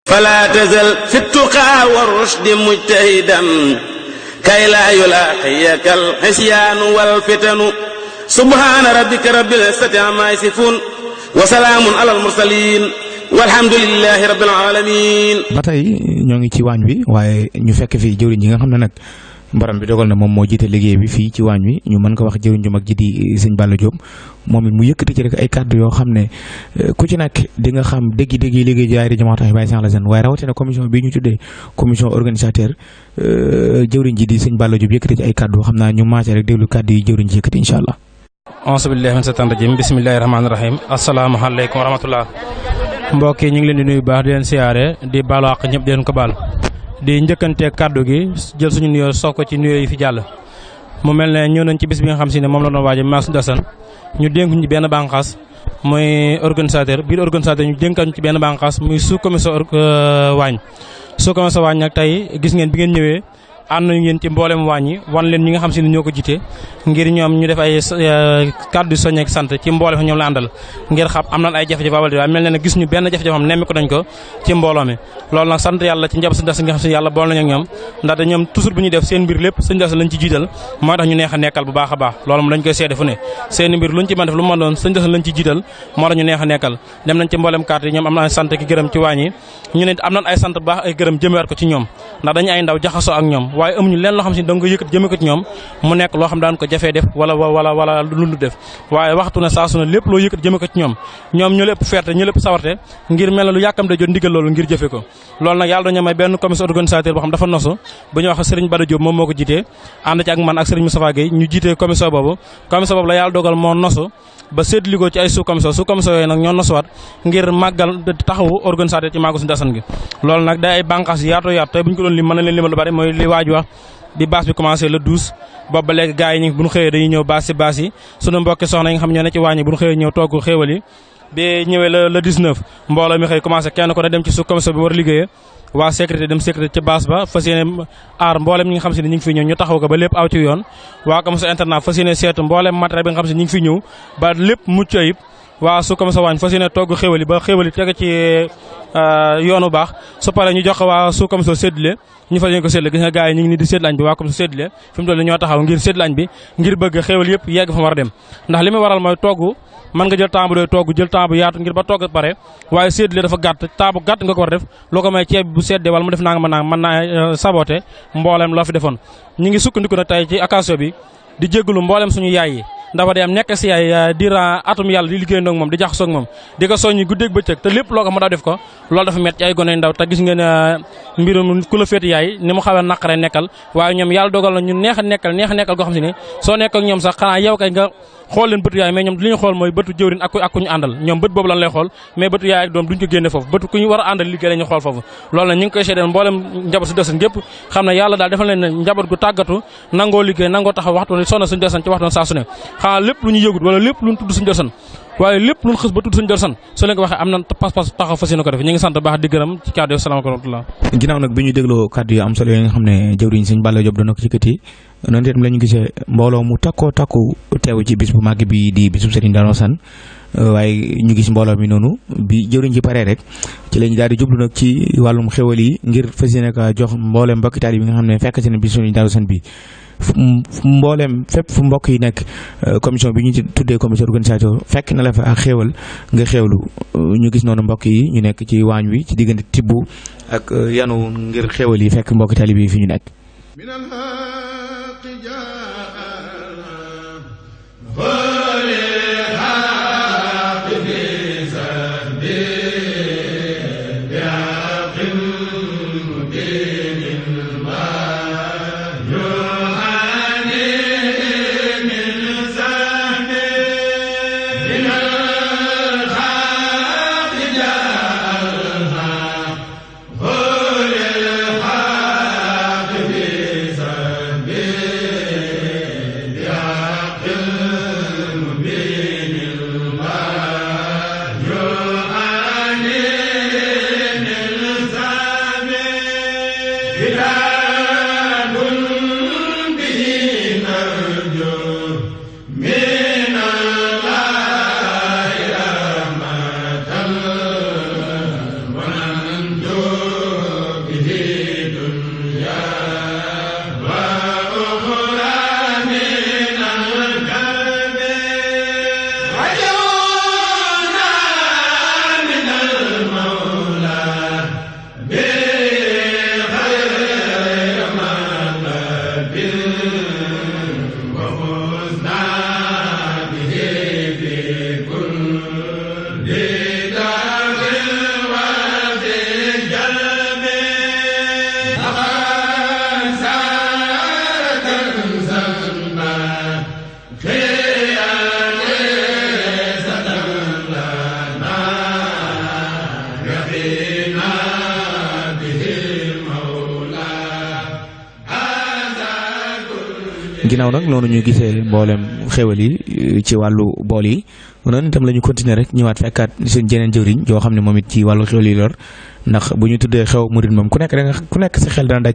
فلا تزل في التقى والرشد مجتهدا كي لا يلاقيك العصيان والفتن سبحان ربك رب العزة عما يصفون وسلام على المرسلين والحمد لله رب العالمين. ba tey ñoo ngi ci waañ bi waaye ñu fekk fi jëwriñ ji nga xam ne nag mbaram bi dogal na moom moo jiite liggéey bi fii ci waañ wi ñu mën ko wax jëwriñ ju mag ji di sëñ Balla Diop moom it mu yëkkati ci rek ay kàddu yoo xam ne ku ci nekk di nga xam dégg liggéey jaay di jamaatax bàyyi sax la seen waaye rawatina commission bii ñu tuddee commission organisateur jëwriñ ji di sëñ Balla Diop yëkkati ci ay kàddu xam naa ñu maase rek déglu kàddu yi jëwriñ ji yëkkati incha allah. auzu billahi mina shaytaani rajiim bismillahi rahmaani rahim asalaamaaleykum wa rahmatullah mbokk yi ñu ngi leen di nuyu baax di leen siyaare di baalu àq ñëpp di leen ko baal di njëkkanteeg kàddu gi jël suñu nuyoo soog ko ci nuyoo yi fi jàll mu mel ne ñëw nañ ci bis bi nga xam si ne moom la doon waaje Mass Dassane ñu dénk ñu benn bànqaas muy organisateur biir organisateur ñu dénkaat ñu ci benn bànqaas muy sous commission waañ sous commission waañ nag tey gis ngeen bi ngeen ñëwee ànd nañu yéen ci mboolem wàññi wan leen ñi nga xam si ne ñoo ko jiite ngir ñoom ñu def ay kàddu soññe ak sant ci mboolem ñoom la àndal ngir xam am nañ ay jafe-jafe waaye mel na ne gis ñu benn jafe-jafe xam nemmi ko dañ ko ci mbooloo mi loolu nag sant yàlla ci njaboot Sëñ Dassane nga xam si yàlla bool nañu ak ñoom ndaxte ñoom toujours bu ñuy def seen mbir lépp Sëñ Dassane lañ ci jiital moo tax ñu neex a nekkal bu baax a baax loolu moom dañ koy seede fu ne seen mbir luñ ci mën def lu mën doon Sëñ Dassane lañ ci jiital moo tax ñu neex a nekkal dem nañ ci mboolem carte yi ñoom am na ay sant ki gërëm ci wàññi ñu ne am nañ ay sant bu baax ay gërëm jëmewaat ko ci ñoom ndax dañu ay ndaw jaxasoo ak ñoom waaye amuñu leen loo xam si da nga ko yëkkat jëme ko ci ñoom mu nekk loo xam daan ko jafee def wala lu def waaye waxtu ne saa su ne lépp loo yëkkat jëme ko ci ñoom ñu lépp ferte ñu lépp sawarte ngir mel na lu yàkkam de jot ndigal loolu ngir jëfe ko loolu nag yàlla dañu may benn commission organisateur boo xam dafa nosu bu ñu wax Serigne Bada Diop moom moo ko jiitee ànd ci ak man ak Serigne Moustapha Gueye ñu jiitee commission boobu la yàlla dogal moo nosu ba séddli ko ci ay sous commission yooyu nag ñoo nosuwaat ngir màggal taxawu organisateur ci màggu Sëñ Dassane gi loolu nag day ay bànqaas yaatu tey bu ñu ko doon lim mën na leen limal lu bari mooy li waaj wax di baas bi commencé le 12 boobu ba léegi gars yi bu ñu xëyee dañuy ñëw baas yi sunu mbokki soxna yi nga xam ñoo ne ci wàññi bu ñu xëyee ñëw togg xéewal yi bi ñëwee le 19 mbooloo mi xëy commencé kenn ko ne dem ci sous commission bi war a liggéeyee waa sécurité dem sécurité ci baas ba fas yéene aar mboolem ñi nga xam si ne ñu ngi fi ñëw ñu taxaw ko ba lépp aw ci yoon waa commission internat fas yéene seetu mboolem matériel bi nga xam si ñu ngi fi ñëw ba lépp mucc ayib waa su comme sa waañ fas yéene togg xéwal yi ba xéwal yi tege ci yoonu baax su paree ñu jox ko waa su comme ça séddale ñu fas yéene ko séddale gis nga gars yi ñu ngi nii di séddale añ bi waa comme ça séddale fi mu toll ñoo taxaw ngir séddale añ bi ngir bëgg xéwal yëpp yegg fa mu war a dem ndax li muy waral mooy togg mën nga jël temps bu doy togg jël temps bu yaatu ngir ba togg pare waaye séddale dafa gàtt temps bu gàtt nga ko war a def loo ko may ceeb bu seddee wala mu def naa nga mën naa saboté mboolem loo fi defoon ñu ngi sukkandiku nag tey ci occasion bi di jéggalu mboolem suñu yaay yi ndax day am nekk si yaay diira atum yàlla di liggéey ndoog moom di jaxasoo ak moom di ko soññi guddeeg bëccëg te lépp loo ko mën a def ko loolu dafa métti ci ay gone ndaw te gis ngeen mbirum ku la féeti yaay ni mu xawee naqaree nekkal waaye ñoom yàlla dogal na ñu neex a nekkal goo xam si ne soo nekk ak ñoom sax xanaa yow kay nga xool leen bëtu yaay mais ñoom li ñu xool mooy bëtu jëwrin ak ku ñu àndal ñoom bët boobu lan lay xool mais bëtu yaay ak doom duñ ko génne foofu bëtu ku ñu war a àndal liggéey la ñu xool foofu loolu nag ñu ngi koy seedeel mboolem njaboot Sëñ Dassane gépp xam ne yàlla daal defal leen ne njaboot gu tàggatu nangoo liggéey nangoo taxaw waxtu sonna Sëñ Dassane ci waxtu saa su ne xanaa lépp lu ñu yëgut wala lépp lu ñu tudd Sëñ Dassane waaye lépp lu ñu xës ba tudd Sëñ Dassane soo leen ko waxee am na pas-pas taxaw fas yéene ko def ñu ngi sant baax di gërëm ci kàddu yi salaamaaleykum wa rahmatulah. ginnaaw nag bi ñu dégloo kàddu yu am solo yi nga xam ne jëwriñ Sëñ Balla Diop doon na ko yëkkati noonu itam la ñu gisee mbooloo mu takku teew ci bis bu màgg bi di bisub Serigne Dassane waaye ñu gis mbooloo mi noonu bi jëwriñ ci paree rek ci lañu daal di jublu nag ci wàllum xéwal yi ngir fas yéene ko jox mbooleem mbokki taalibe bi nga xam ne fekk seen bis Serigne Dassane bi mbooleem fépp fu mbokk yi nekk commission bi ñu tuddee commission organisateur fekk na la fa ak xéewal nga xéewlu ñu gis noonu mbokk yi ñu nekk ci waañ wi ci diggante tibbu ak yanu ngir xéewal yi fekk mbokki taalibe yi fi ñu nekk ginnaaw nag noonu ñu gisee mboolem xéwal yi ci wàllu bool yi noonu itam la ñu continuer rek ñëwaat fekkaat seen jeneen jëwriñ joo xam ne moom it ci wàllu xéwal yi lor ndax bu ñu tuddee xew murid moom ku nekk sa xel dana daj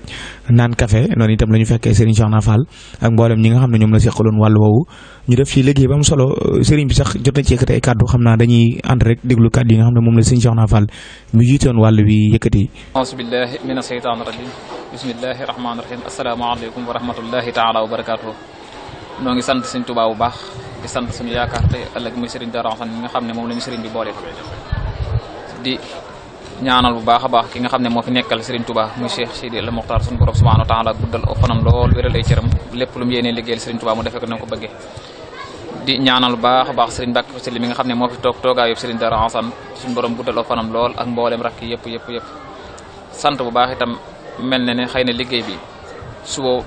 naan café noonu itam la ñu fekkee Serigne Cheikhouna Fall ak mboolem ñi nga xam ne ñoom la seqaloon wàllu woowu ñu def ci liggéey ba am solo Serigne bi sax jot na ci yëkkati ay kàddu xam naa dañuy ànd rek déglu kàddu yi nga xam ne moom la Serigne Cheikhouna Fall mu jiitoon wàllu wi yëkkati. auzu billahi mina shaytaani rajim bismillahi rahmaani rahim asalaamaaleykum wa rahmatullahi taala wa barakaatuhu. noo ngi sant Serigne Touba bu baax di sant suñu yaakaar tey ëllëg muy Serigne Darou Hassane mi nga xam ne moom la ñu Serigne bi boole di ñaanal bu baax a baax ki nga xam ne moo fi nekkal Serigne Touba muy Cheikh Sidi El Mokhtar suñu borom subhanahu wa taala guddal o fanam lool wéral ay cëram lépp lu mu yéenee liggéeyal Serigne Touba mu defee ko na ko bëggee di ñaanal bu baax a baax Serigne Mbacke Fassili mi nga xam ne moo fi toogaa yëpp Serigne Darou Hassane suñu borom guddal o fanam lool ak mboolem rakk yëpp sant bu baax itam mel na ne xëy na liggéey bi suba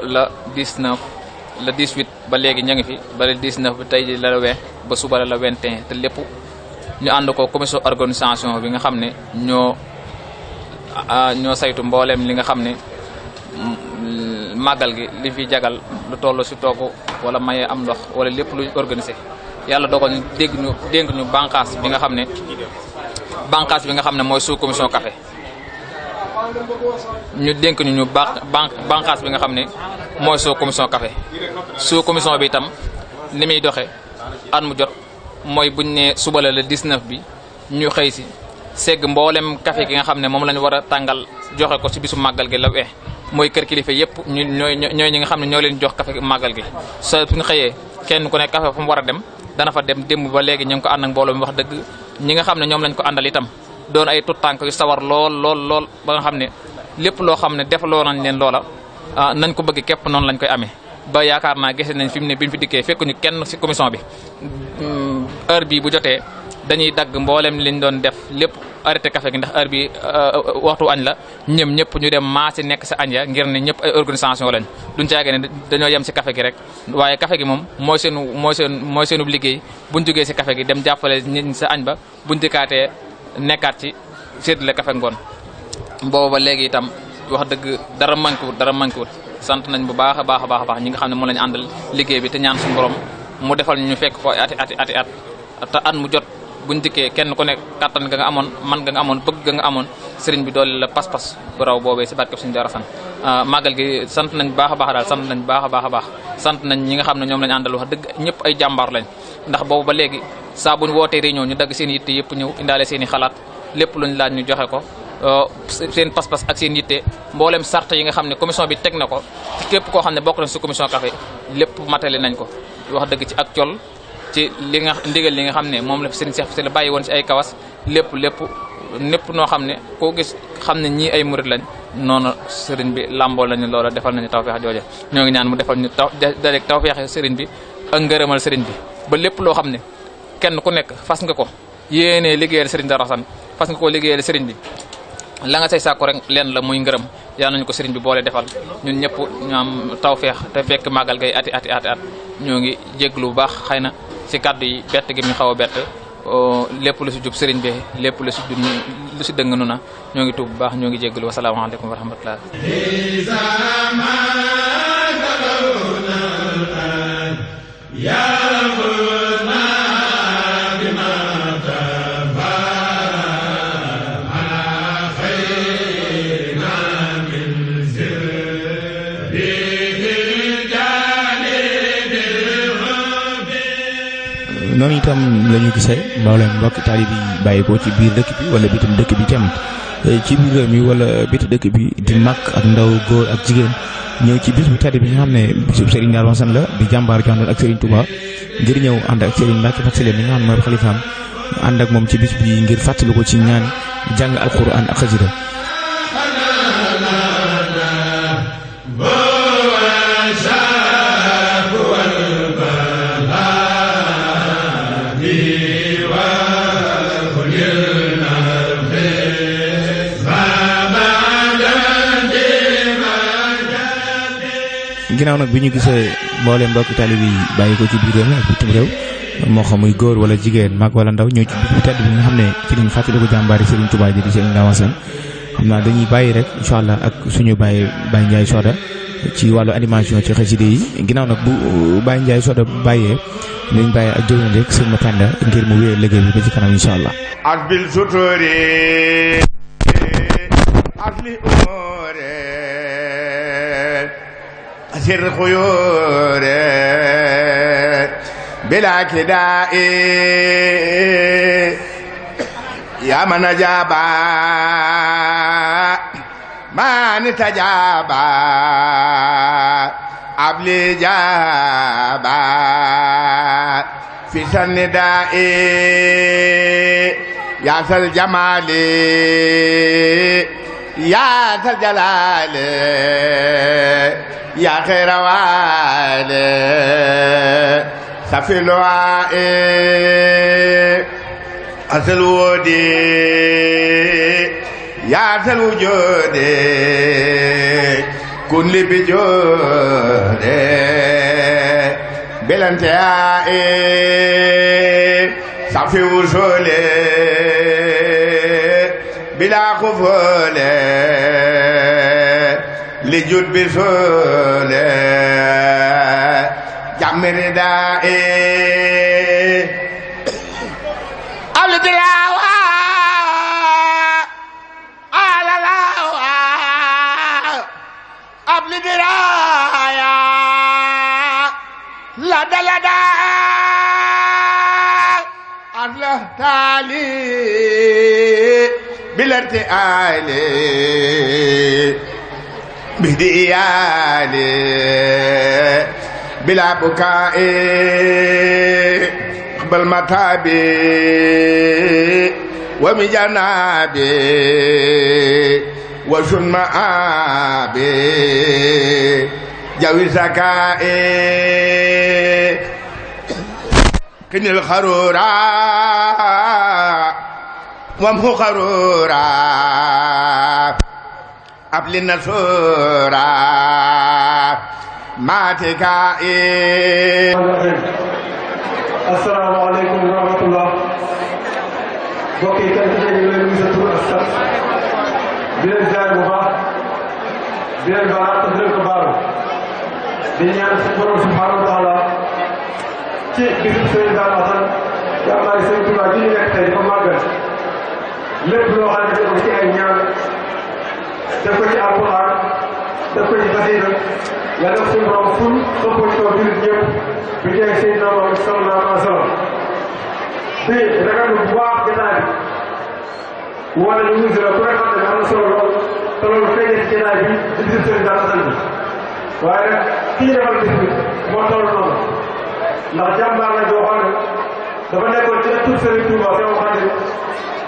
la 19 la 18 ba léegi ña ngi fi ba le 19 ba tey ji la 20 ba suba la 21 te lépp ñu ànd ko commission organisation bi nga xam ne ñoo saytu mbooleem li nga xam ne màggal gi li fi jagal lu toll si togg wala maye am ndox wala lépp luñ organisé yàlla dogal ñu dénk ñu bànqaas bi nga xam ne mooy sous commission café ñu dénk ñu bànqaas bi nga xam ne mooy sous commission café sous commission bi itam ni muy doxe at mu jot mooy buñ ne suba la le 19 bi ñu xëy si segg mboolem café gi nga xam ne moom lañu war a tàngal joxe ko ci bisu màggal gi la mooy kër kilifa yëpp ñooy ñi nga xam ne ñoo leen jox café màggal gi sa bu ñu xëyee kenn ku ne café fu mu war a dem dana fa dem démb ba léegi ñu ngi ko ànd ak mbooloo mi wax dëgg ñi nga xam ne ñoom lañ ko àndal itam doon ay tut tànk yu sawar lool ba nga xam ne lépp loo xam ne defaloo nañ leen loola nañ ko bëgg képp noonu lañ koy amee ba yaakaar naa gis nañ fi mu ne biñ fi dikkee fekkuñu kenn ci commission bi heure bi bu jotee dañuy dagg mboolem liñ doon def lépp arrêté café gi ndax heure bi waxtu añ la ñëpp ñu dem maasi nekk sa añ ya ngir ne ñëpp ay organisation lañ duñ caagee ne dañoo yem ci café gi rek waaye café gi moom mooy seenu liggéey buñ jógee ci café gi dem jàppale ñi sa añ ba buñ dikkaatee nekkaat ci séddale café ngoon booba ba léegi itam wax dëgg dara manquewut sant nañ bu baax a baax ñi nga xam ne moom lañu àndal liggéey bi te ñaan suñu borom mu defal ñu fekk ko ati at te at mu jot buñ dikkee kenn ku nekk kattan nga amoon man nga amoon bëgg nga amoon sëriñ bi doole la pas-pas bu raw boobee si barkeb suñu Darou Hassane màggal gi sant nañ baax a baax daal sant nañ baax a baax sant nañ ñi nga xam ne ñoom lañu àndal wax dëgg ñëpp ay jàmbaar lañ ndax boobu ba léegi saa buñ wootee réunion ñu dagg seen yitte yëpp ñëw indaale seen i xalaat lépp luñ laaj ñu joxe ko seen pas-pas ak seen yitte mboolem sart yi nga xam ne commission bi teg na ko képp koo xam ne bokk nañ si commission café lépp matale nañ ko wax dëgg ci ak col ci li nga ndigal li nga xam ne moom la Serigne Cheikh Fassili bàyyi woon ci ay kawas lépp noo xam ne koo gis xam ne ñii ay murid lañ noonu Serigne bi lamboo lañu loola defal nañu tawfeex jooje ñoo ngi ñaan mu defal ñu tawfeex Serigne bi ak ngërëmal Serigne bi ba lépp loo xam ne kenn ku nekk fas nga ko yéenee liggéeyal Serigne Darou Hassane fas nga ko liggéeyal Serigne bi la nga say sàkku rek leen la muy ngërëm yaa nañu ko Serigne bi boole defal ñun ñëpp ñu am tawfeex te fekk màggal gay ati at ñoo ngi jéglu bu baax xëy na ci kàddu yi bett gi mu xaw a bett lépp lu si jub Serigne bi lépp lu si dëng nu na ñoo ngi tuub bu baax ñoo ngi jéglu wasalaamaaleykum wa rahmatullah noonu itam la ñu gisee mboolem mbokki taalib yi bàyyi ko ci biir dëkk bi wala bitim dëkk bi tam ci biir réew mi wala biti dëkk bi di mag ak ndaw góor ak jigéen ñëw ci bis bu tedd bi nga xam ne bisub Serigne Darou Hassane la di jàmbaar ju àndoon ak Serigne Touba ngir ñëw ànd ak Serigne Mbacke Fassili mi nga xam ne mooy xalifaam ànd ak moom ci bis bi ngir fàttali ko ci ñaan jàng alquran ak xasida ginnaaw nag bi ñu gisee mboolem mbokki taalib yi bàyyi ko ci biir réew mi ak bitim réew moo xam muy góor wala jigéen mag wala ndaw ñëw ci bis bu tedd bi nga xam ne ci lañ fàttali ko jàmbaari Serigne Touba ji di Serigne Darou Hassane xam naa dañuy bàyyi rek incha allah ak suñu Baye Ndiaye Soda ci wàllu animation ci xaside yi ginnaaw nag bu Baye Ndiaye soo da bàyyee nañ bàyyi ak jëwriñ rek sëñ Matanda ngir mu wéyal liggéey bi ba ci kanam insha allah ak bil sutori ak li umore sir xuyore bila kidai ya man ajaba man tajaba abli jaba fi sanidai ya sal jamali ya sal jalali ya khairawale safilwae asal wodi ya sal wujode kun li bi jode belante ae safi wusole bila khufole li jud bi sole jamiri dae ali dilawa alalawa abli diraya lada lada Allah tali bilarti ali bidi ali bila bukai bal matabi wa mijanabi wa sunmaabi jawi zakai kinil kharura wamhu kharura abli nasura matika assalamu alaikum wa rahmatullah bokk yi kenn ku nekk leen nuyu sa tur ak sant di leen ziar bu baax di leen baal te di leen ko baalu di ñaan sa borom subhanahu wa taala ci bisu Sëriñ Darou Assane yaakaar Sëriñ Tuubaa ji ñu nekk tey dafa màggal lépp loo xam ne def ko ci ay ñaan def ko ci alquran def ko ci xasida yàlla def suñu borom ful soppoo ci kaw jullit ñëpp bi jeex Seydina Muhammad sallallahu alayhi wa sallam bi ragal bu baax jotaay bi wala ñu wusi la ku ne xam ne am na solo lool te loolu feeñee ci jotaay bi di bisu Sëriñ Darou Assane bi waaye nag kii defal bis bi moo toll noonu ndax jàmbaar la joo xam ne dafa nekkoon ci ëttub Sëriñ Tuubaa sama xarit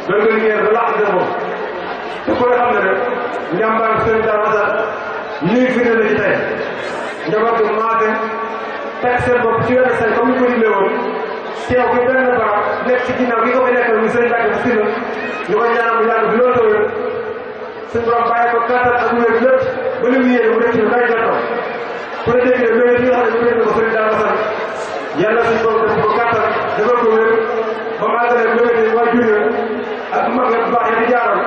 doon ko liggéeyal ba laq dër moom te ku ne xam ne rek njàmbaar Sëriñ Darou Assane ñuy firnde la ci tey njaboot bi maate teg seen bopp ci wetu say comme ñu ko dimbee woon teew ki benn barab nekk ci ginnaaw gi ko fi nekkal muy sëriñ Mbàkke si la ñu ko ñaanal mu yàgg bi loolu tawee suñu borom bàyyi ko kattan ak wér lépp ba li mu yéene mu def ci ngay jottam ku ne dégg ne loolu yi nga xam ne mu def ko Sëriñ Darou Assane yàlla suñu borom def ko kattan defal ko wér ba mu àggale loolu yi waa juree ak mag la bu baax yi di jaaral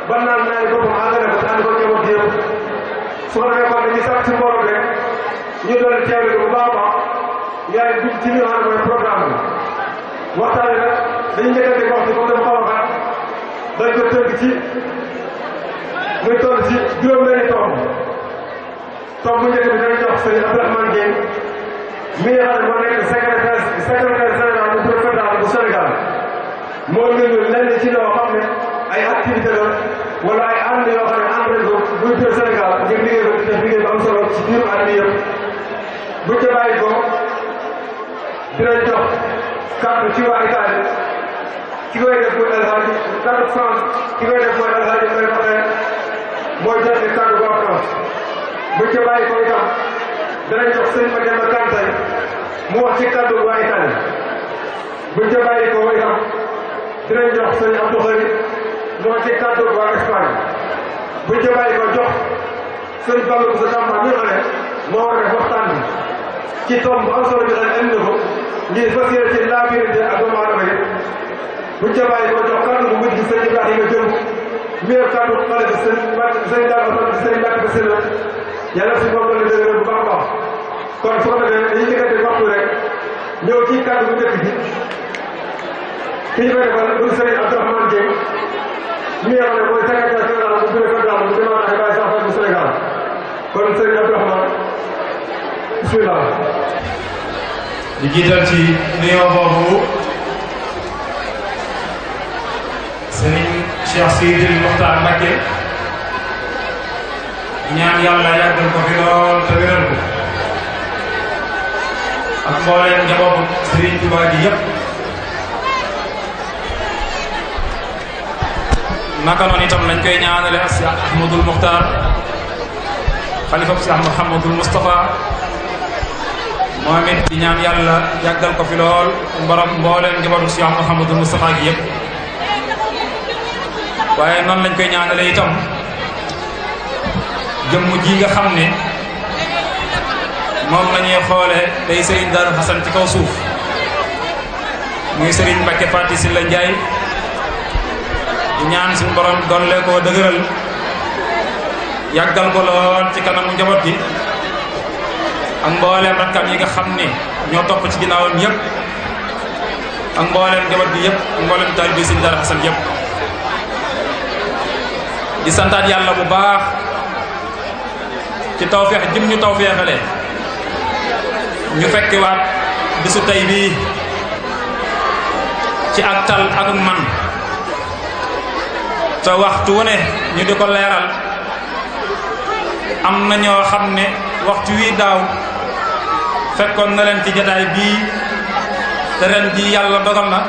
ba naan naay boppam àggale ko te ànd ko njaboot yëpp su ko defee kon dañuy sàkk ci mbooloo rek ñu doon teewle bu baax a baax yaay dugg ci li nga xam ne mooy programme bi waxtaan bi nag dañu njëkkante ko wax ci comme dafa xaw a xat dañ ko tënk ci muy toll ci juróom-benni tomb bu njëkk bi dañ jox sëñ Abdourahmane Dieng mi nga xam ne moo nekk secrétaire général bu bureau fédéral bu Sénégal moo ñu lenn ci loo xam ne ay activité la wala ay ànd yoo xam ne ànd nañ ko buy biir Sénégal ngir liggéey ko def liggéey bu am solo ci biiru ànd bi yëpp buñ ca bàyyi ko dinañ jox kàddu ci waa Italie ki koy def mooy El Hadji kàddu France ki koy def mooy El Hadji Mbaye Bakhaye mooy jot ne kàddu waa France buñ ca bàyyi ko itam danañ jox sëñ Mademba Kanté mu wax ci kàddu waa Italie buñ ca bàyyi ko itam dinañ jox sëñ Abdou Khari moo ci kàddu waa Espagne buñ ca bàyyi ko jox sëñ Fallou Moussa Tamba mi nga xam ne moo war a def waxtaan bi ci tomb bu am solo bi xam ne indi ko ngir fas yéene ci laabirinte ak doomu aadama yi buñ ca bàyyi ko jox kàddu bu mujj gi sëñ Ibrahima Diop mi yor kàddu xale bi sëñ Darou Assane sëñ Mbacke Sylla yàlla suñu bopp la dëgëral bu baax a baax kon su ko defee dañuy diggante waxtu rek ñëw ci kàddu bu njëkk bi ki ñu koy defal bu sëriñ Abdourahmane Dieng mi nga xam ne mooy secrétaire général bu bureau fédéral bu département ay Baye Sax bu Sénégal kon sëriñ Abdourahmane bismillah. di jiital ci nuyoo boobu sëriñ Cheikh Sidil Mokhtar Mbacké ñaan yàlla yàggal ko fi lool te wéral ko ak mbooleem njabootu Sëriñ Tuubaa ji yépp naka noonu itam lañ koy ñaanale ak Cheikh Ahmadul Mokhtar xalifa Cheikh Mouhamadul Moustapha moom it di ñaan yàlla yàggal ko fi lool mbooleem njabootu Cheikh Mouhamadul Moustapha gi yépp waaye noonu lañ koy ñaanale itam jëmm ji nga xam ne moom lañuy xoole day Serigne Darou Hassane ci kaw suuf muy Serigne Mbacké Faty Sylla Ndiaye di ñaan suñu borom dolle koo dëgëral yàggal ko lool ci kanamu njaboot gi ak mbooleem rakkam yi nga xam ne ñoo topp ci ginnaawam yépp ak mbooleem njaboot gi yépp ak mbooleem taalibe bi Serigne Darou Hassane yépp di santaat yàlla bu baax ci tawfeex jëm ñu tawfeexale ñu fekkiwaat bisu tey bii ci ak tal ak man te waxtu wu ne ñu di ko leeral am na ñoo xam ne waxtu wi daaw fekkoon na leen ci jataay bii te ren ji yàlla dogal na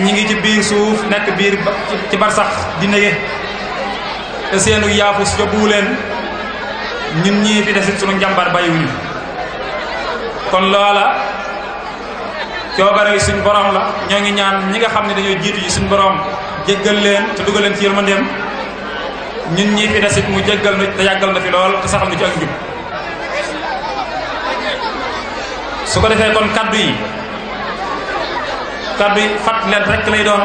ñi ngi ci biir suuf nekk biir ci barsax di nége te seenu yaafus yóbbuwu leen ñun ñii fi desit sunu njàmbaar bàyyiwuñu kon loola coobare suñ borom la ñoo ngi ñaan ñi nga xam ne dañoo jiitu ci suñ borom jéggal leen te dugal leen ci yërmandeem ñun ñii fi desit mu jéggal nu te yàggal na fi lool te saxal nu ci ak njub su ko defee kon kaddu yi fat leen rek lay doon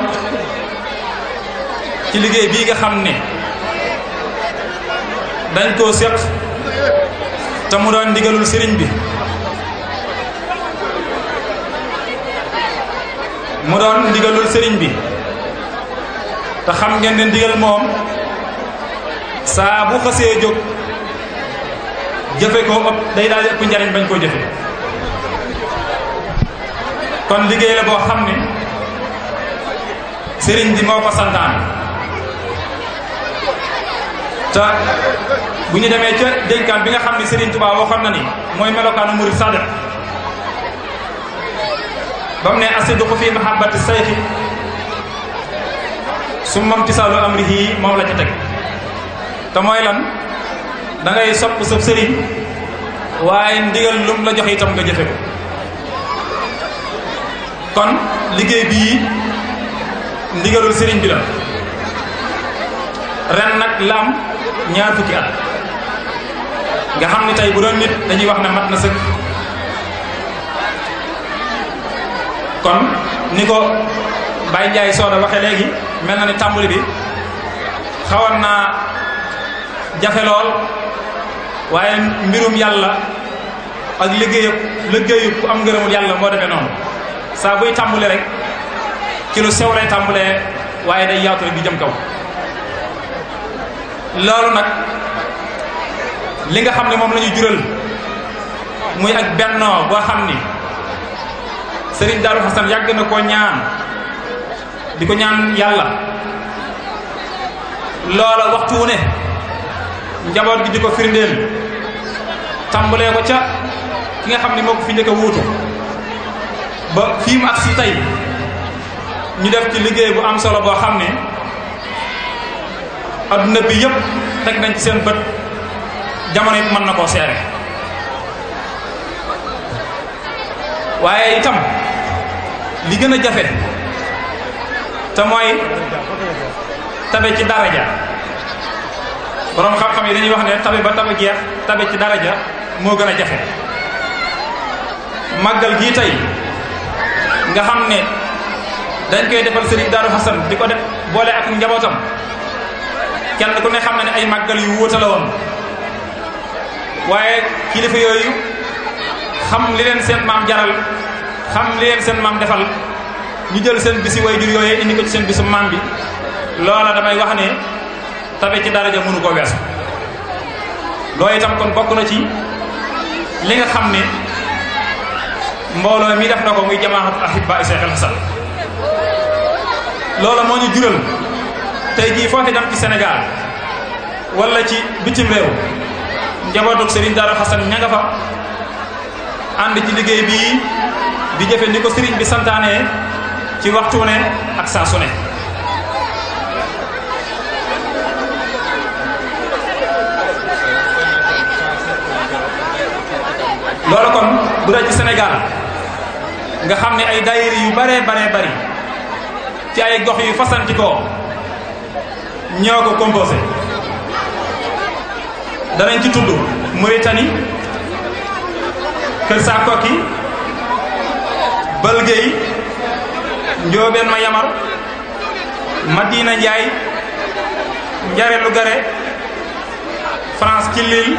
ci liggéey bii nga xam ne dañ koo séq te mu doon ndigalul sëriñ bi te xam ngeen ne ndigal moom saa bu xasee jóg jëfe ko ëpp day daal ëpp njariñ bañ koo jëfe kon liggéey la boo xam ne sëriñ bi moo ko santaan te bu ñu demee ca dénkaan bi nga xam ne Serigne Touba waxoon na ni mooy melokaanu murid sadiq ba mu ne asiduqu fi mahabbati sayxi summa imtisaalu amrihi moom la ci teg te mooy lan da ngay sopp sa sëriñ waaye ndigal lum la joxe itam nga jëfe ko kon liggéey bii ndigalul sëriñ bi la ren nag lam ñaar fukki at nga xam ni tey bu doon nit dañuy wax ne mat na sëkk kon ni ko Baye Ndiaye Soda waxee léegi mel na ni tàmbali bi xawoon naa jafe lool waaye mbirum yàlla ak liggéeyub ku am ngërëmul yàlla moo demee noonu saa buy tàmbali rek ci lu sew lay tàmbalee waaye day yaatu rek di jëm kaw loolu nag li nga xam ne moom la ñu jural muy ak bennoo boo xam ni Serigne Darou Hassane yàgg na koo ñaan di ko ñaan yàlla loola waxtu wu ne njaboot gi di ko firndeel tàmbalee ko ca ki nga xam ne moo ko fi njëkk a wuutu ba fii mu agsi tey ñu def ci liggéey bu am solo boo xam ne adduna bi yëpp teg nañ ci seen bët jamono it mën na koo seere waaye itam li gën a jafe te mooy tabe ci daraja borom xam-xam yi dañuy wax ne tabe ba tabe jeex tabe ci daraja moo gën a jafe màggal gii tey nga xam ne dañ koy defal Serigne Darou Hassane di ko def boole ak njabootam kenn ku ne xam na ne ay màggal yu wuute la woon waaye kilifa yooyu xam li leen seen maam jaral xam li leen seen maam defal ñu jël seen bisi waajur yooyu indi ko ci seen bisu maam bi loola damay wax ne tabe ci daraja mënu ko weesu. loolu itam kon bokk na ci li nga xam ne mbooloo mi def na ko muy jamaatu ahibba Cheikh al Hasan loola moo ñu jural tey jii foo fi dem ci Sénégal wala ci bitim réew njabootu Serigne Darou Hasan ña nga fa ànd ci liggéey bii di jëfe ni ko Serigne bi santaane ci waxtu ne ak saa su ne. loolu kon bu dee ci Sénégal nga xam ne ay daayira yu baree bari ci ay gox yu fasantikoo ñoo ko composé danañ ci tudd Mauritanie Kër Sakoki Balgey Njoobeen ma Yamar Madina Njaay Njare Lugare France ci Lille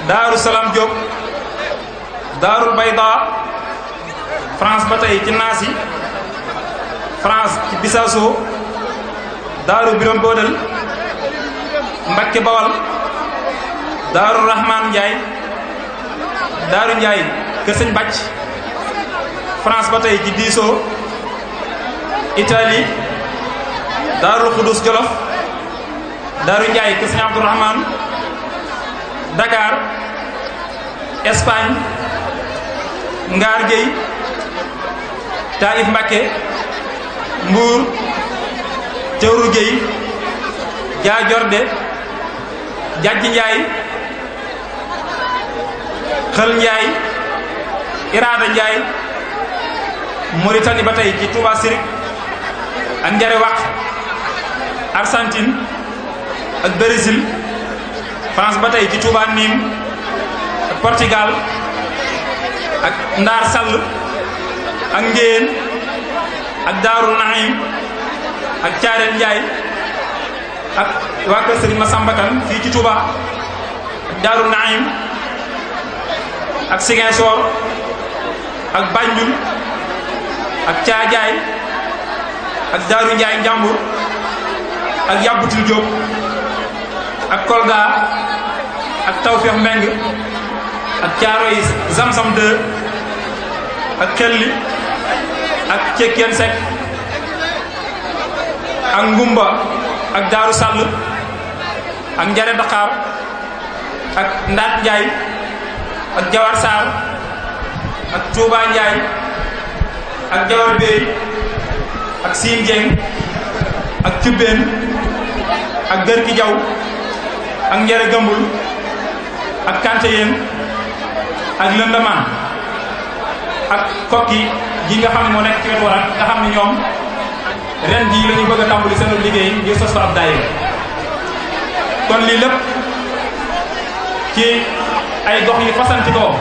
Daaru Salaam Diop Daarul Bayda France ba tey ci Naasi France ci Bissau Daaru Biram Boodal Mbakke Bawal Daaru Rahman Njaay Daaru Njaay Kër Sëñ Bàcc France ba tey ci Diisoo Italie Daarul Xudus Jolof Daaru Njaay Kër Sëñ Abdourahman Dakar Espagne Ngaar Géy Taïf Mbakke Mbuur Cawru Géy Jaa Jorde Jajji Njaay Xël Njaay Iraada Njaay Mauritanie ba tey ci Touba Sirik ak Njare Waq Argentine ak Brésil France ba tey ci Touba Nîmes ak Portugal ak Ndaar Sall ak Ngéen ak Daaru Naim ak Caareel Njaay ak waa kër Serigne Massamba Kane fii ci Touba ak Daaru Naim ak Ziguinchor ak Banjul ak Caajaay ak Daaru Njaay Njambur ak Yàbbutil Jóob ak Kolda ak Tawfeex Mbeng ak Caaroy Zamzam 2 ak Xelli ak Cekkeen Sekk ak Ngumba ak Daaru Sàll ak Njare Dakar ak Ndaat Njaay ak Jawar Saar ak Tuuba Njaay ak Jawar Béy ak Siin Jeng ak Cubbeen ak Gërki Jaw ak Njare Gëmbul ak Kante Yeen ak Lëndamaan ak Kokki ji nga xam ne moo nekk ci wetu Warak nga xam ne ñoom ren jii la ñu bëgg a tàmbali seen liggéey ngir sos fa ab daayira kon lii lépp ci ay gox yu fasantikoo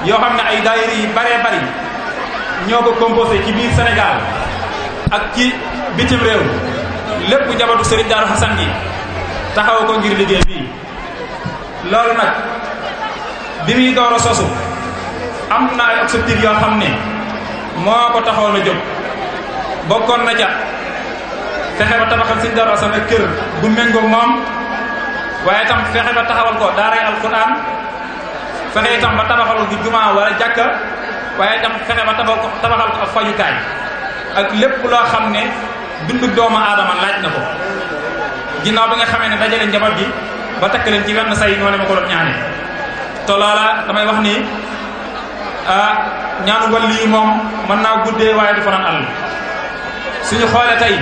yoo xam ne ay daayira yi baree bari ñoo ko composé ci biir Sénégal ak ci bitim réew lépp njabootu Serigne Darou Hasan gi taxaw ko ngir liggéey bii loolu nag bi muy door a sosu am na ay objectif yoo xam ne moo ko taxaw la jóg bokkoon na ca fexe ba tabaxal Serigne Darou Hasan ak kër bu méngoog moom waaye itam fexe ba taxawal ko daaray alquran fexe itam ba tabaxal ko jumaa wala jàkka waaye itam fexe ba tabaxal ko ak fajukaay ak lépp loo xam ne dundu doomu aadama laaj na ko ginnaaw bi nga xamee ne dajale njaboot gi ba takk leen ci wenn say noonu ma ko doon ñaane te loola damay wax ni ñaanu wàllu yi moom mën naa guddee waaye du fanaan àll suñu xoolee tey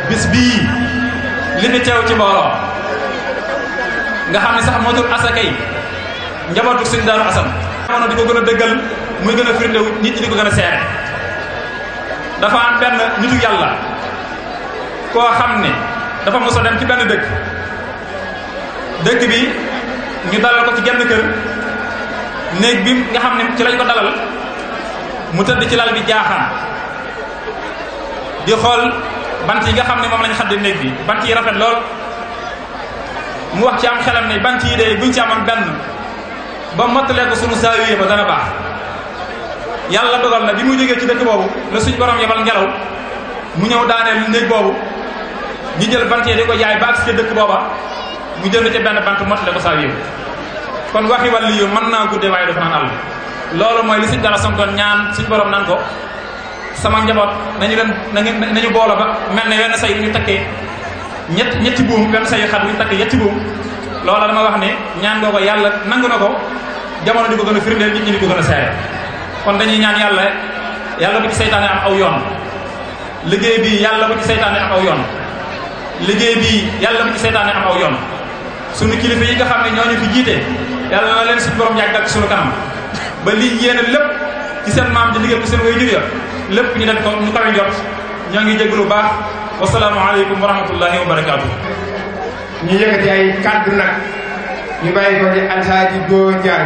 bis bii li fi teew ci mbooloo nga xam ne sax moo tur asakay njabootu Serigne Darou Hasan jamono di ko gën a dëggal muy gën a firndewu nit ñi di ko gën a seere dafa am benn nitu yàlla koo xam ne dafa mos a dem ci benn dëkk bi ñu dalal ko ci genn kër néeg bi nga xam ne ci lañ ko dalal mu tëdd ci lal bi jaaxaan di xool bant yi nga xam ne moom lañ xadde néeg bi bant yi rafet lool mu wax ci am xelam ne bant yi de buñ ci amoon benn ba mottalee ko sunu zaawiya ba dana baax. yàlla dogal na bi mu jógee ci dëkk boobu la suñ borom yebal ngelaw mu ñëw daaneel néeg boobu ñu jël bant yi di ko jaay ba agsi ca dëkk booba mu jënd ca benn bant mottale ko zaawiya kon waxi wàllu yu mën naa guddee waaye dafa naan àll. loolu mooy li suñ dara santoon ñaan suñ borom nan ko sama njaboot nañu boolo ba mel ne wenn say yu ñu takkee ñetti buum wenn say yu xat yu ñu takkee ñetti buum loola dama wax ne ñaan ngoo ko yàlla nangu na ko jamono di ko gën a firndeel nit ñi di ko gën a seere kon dañuy ñaan yàlla bu ci seytaane am aw yoon liggéey bi yàlla bu ci seytaane am aw yoon liggéey bi yàlla bu ci seytaane am aw yoon sunu kilifa yi nga xam ne ñooñu fi jiite yàlla na leen suñu borom yàggal ci sunu kanam ba lii yéene lépp ci seen maam ji liggéey ko seen way jur ya lépp ñu def ko ñu kawe jot ñoo ngi jéglu baax wasalaamu aleykum wa rahmatullahi wa barakaatu. ñu yëkkati ay kàddu nag ñu bàyyi ko ci Alhaaji Góor Njaay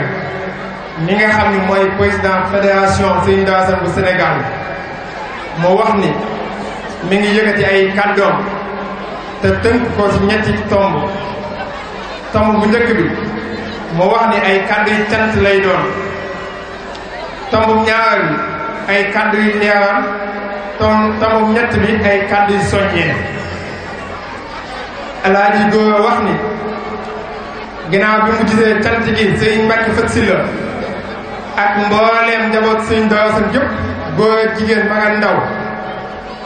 mi nga xam ni mooy président fédération Serigne Darou Assane bu Sénégal moo wax ni mi ngi yëkkati ay kàddoom te tënk ko ci ñetti tomb bu njëkk bi moo wax ni ay kàddu yu cant lay doon. tombu ñaar bi ay kàddu yu leeral tombu ñett bi ay kàddu yu soññee. Alaaji Góor wax ni ginnaaw bi mu gisee cant gi Sëriñ Mbàkke Fat Sylla ak mbooleem njaboot Sëriñ Darou Assane yëpp góor ak jigéen mag ak ndaw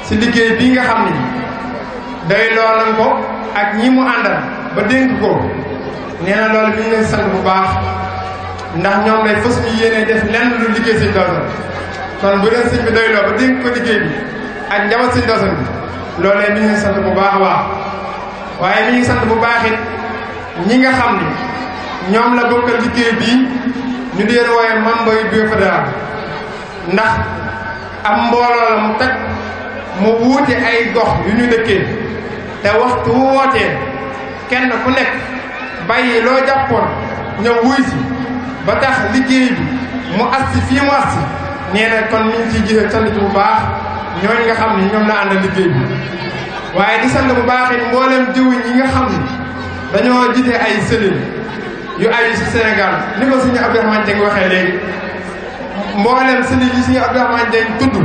ci liggéey bii nga xam ni day loolan ko ak ñi mu àndal ba dénk ko nee na loolu mi ngi leen sant bu baax ndax ñoom lay fas ñu yéene def lenn lu liggéey Sëriñ Darou Assane kon bu leen sëñ bi doy loo ba dénk ko liggéey bi ak njaboot Sëriñ Darou Assane bi loolee mi ngi leen sant bu baax a baax waaye mi ngi sant bu baax it ñi nga xam ni ñoom la bokkal liggéey bii ñu di leen wooye membre yu bureau fédéral ndax am mbooloo la mu teg mu wuute ay gox yu ñu dëkkee te waxtu wu wootee kenn ku nekk bàyyi loo jàppoon ñëw wuy si ba tax liggéey bi mu assi fii mu assi nee na kon mi ngi ciy gisee sant bu baax ñooñ nga xam ni ñoom la àndal liggéey bi waaye di sant bu baax it mboolem jëwriñ yi nga xam ni dañoo jiite ay cellules yu aju ci Sénégal ni ko suñu Abdourahmane Dieng waxee léegi mboolem cellules yi suñu Abdourahmane Dieng tudd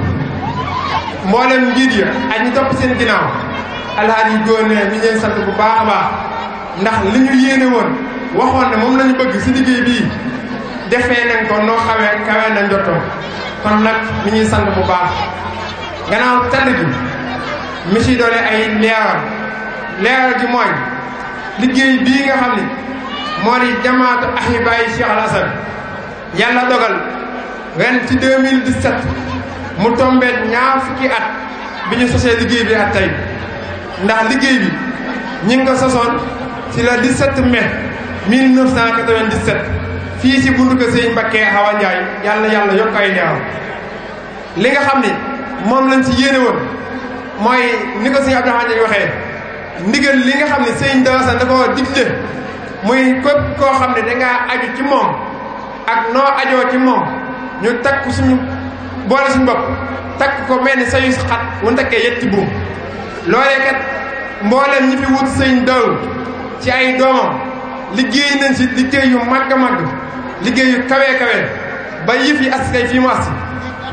mboolem njiit ya ak ñu topp seen ginnaaw Alhaaji Góor ne mi leen sant bu baax a baax ndax li ñu yéene woon waxoon ne moom lañu bëgg ci liggéey bii defee nañ ko noo kawee na njottoon kon nag mi ñuy sant bu baax gannaaw tànn gi mi ci doole ay leeral gi mooy liggéey bii nga xam ni moo di jamaatu ahibaayi Cheikh Al Assane yàlla dogal ren ci 2017 mu tombeet ñaar fukki at bi ñu sosee liggéey bi ak tey ndax liggéey bi ñi ngi ko sosoon ci le 17 mai 1997 fii ci buntu ko Sëriñ Mbakke Awa Njaay yàlla yokk ay leeral li nga xam ni moom lañ ci yéene woon mooy ni ko Sëriñ Abdourahmane Dieng waxee ndigal li nga xam ne Sëriñ Darou Assane da ko digle muy képp koo xam ne dangaa aju ci moom ak noo ajoo ci moom ñu takk suñu boole suñu bopp takk ko mel ni sayu xat wu takkee yetti buum loolee kat mboolem ñi fi wut Sëriñ Darou ci ay doomam liggéey nañ si liggéey yu màgg a màgg liggéey yu kawee kawee ba yëf yi as kay fii mu as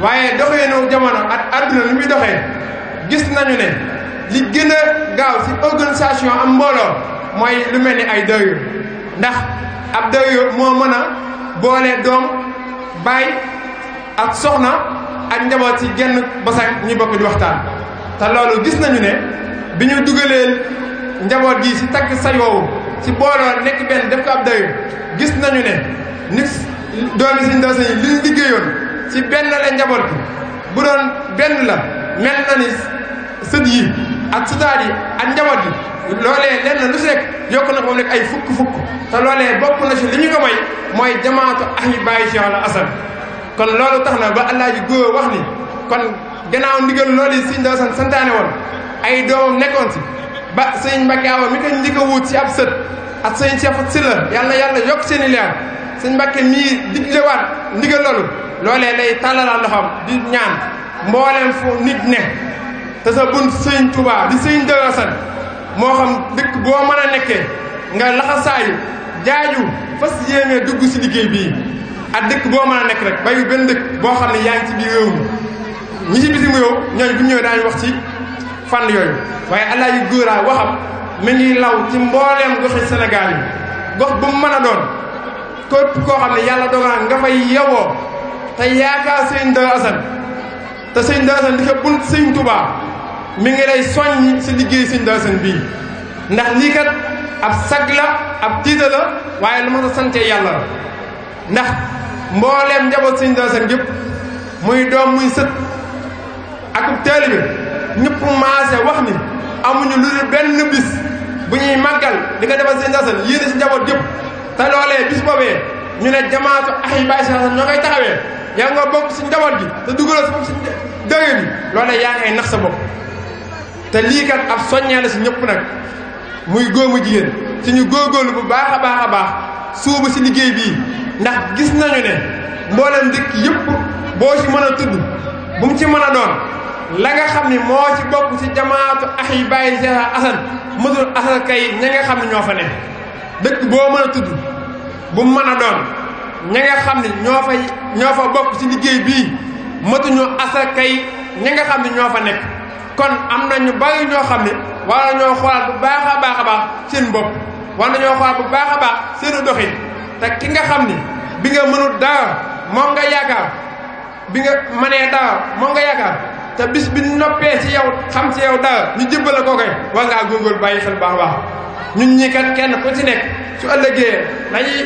waaye doxee no jamono ak àdduna li muy doxee gis nañu ne li gën a gaaw ci organisation am mbooloo mooy lu mel ni ay daayira ndax ab daayira moo mën a boole doom baay ak soxna ak njaboot ci genn basan ñu bokk di waxtaan te loolu gis nañu ne bi ñu dugalee njaboot gi ci takk say woowu ci booloo nekk benn def ko ab daayira gis nañu ne nit doomi Sëriñ Darou Assane yi li ñu liggéeyoon ci benn la njaboot gi bu doon benn la mel na ni sët yi ak sutaat yi ak njaboot gi loolee lenn lu si nekk yokk na ko nekk ay fukk te loolee bokk na si li ñu ko may mooy jamaatu ahibaayi Cheikh Al Assane kon loolu tax na ba Alaaji Góor wax ni kon gannaaw ndigal loolu yi Sëriñ Darou Assane santaane woon ay doomam nekkoon si ba Sëriñ Mbakke Awa mi ko njëkk a wut si ab sët ak Sëriñ Cheikh Fat Sylla yàlla yokk seen i leer Sëriñ Mbakke mii diglewaat ndigal loolu loolee lay tàllalaat loxoom di ñaan mbooleem fu nit ne te sa bunt Sëriñ Touba di Sëriñ Darou Assane moo xam dëkk boo mën a nekkee nga laxasaayu jaaju fas yéene dugg si liggéey bii ak dëkk boo mën a nekk rek bayu benn dëkk boo xam ne yaa ngi ci biir réew mi ñi ci bitim réew ñooñu bu ñëwee daañu wax ci fànn yooyu waaye Alaaji Góora waxam mi ngi law ci mbooleem goxi Sénégal yi gox bu mu mën a doon képp koo xam ne yàlla dogal nga fay yewoo te yaakaar sëñ Darou Assane te sëñ Darou Assane di ko bunt sëñ Touba mi ngi lay soññ si liggéey sëñ Darou Assane bii ndax lii kat ab sag la ab tiita la waaye lu ma ko sante yàlla la ndax mbooleem njaboot sëñ Darou Assane yëpp muy doom muy sët ak taalibe ñëpp maase wax ni amuñu lu dul benn bis bu ñuy màggal di nga defal sëñ Darou Assane yéene si njaboot yëpp te loolee bis boobee ñu ne jamaatu Ahibahil Khadim ñoo koy taxawee yaa nga bokk si njaboot gi te dugaloo sa bopp si dëgg bi loolee yaa ngay nax sa bopp te lii kat ab soññee la si ñëpp nag muy góomu jigéen ci ñu góorgóorlu bu baax a baax a baax suubu si liggéey bii ndax gis nañu ne mboolem dëkk yëpp boo ci mën a tudd bu mu ci mën a doon la nga xam ni moo ci bokk ci jamaatu Ahibahil Khadim mësul asal kay ña nga xam ne ñoo fa ne dëkk boo mën a tudd bu mu mën a doon ña nga xam ne ñoo fa bokk ci liggéey bii matuñu asal kay ña nga xam ne ñoo fa nekk kon am na ñu bari ñoo xam ne war nañoo xoolaat bu baax a baax a baax seen bopp war nañoo xoolaat bu baax a baax seenu doxin te ki nga xam ni bi nga mënul dara moom nga yaakaar bi nga mënee dara moom nga yaakaar te bis bi noppee ci yow xam ci yow dara ñu jëbbale ko koy war ngaa góorgóorlu bàyyi xel baax a baax ñun ñii kat kenn ku ci nekk su ëllëgee dañuy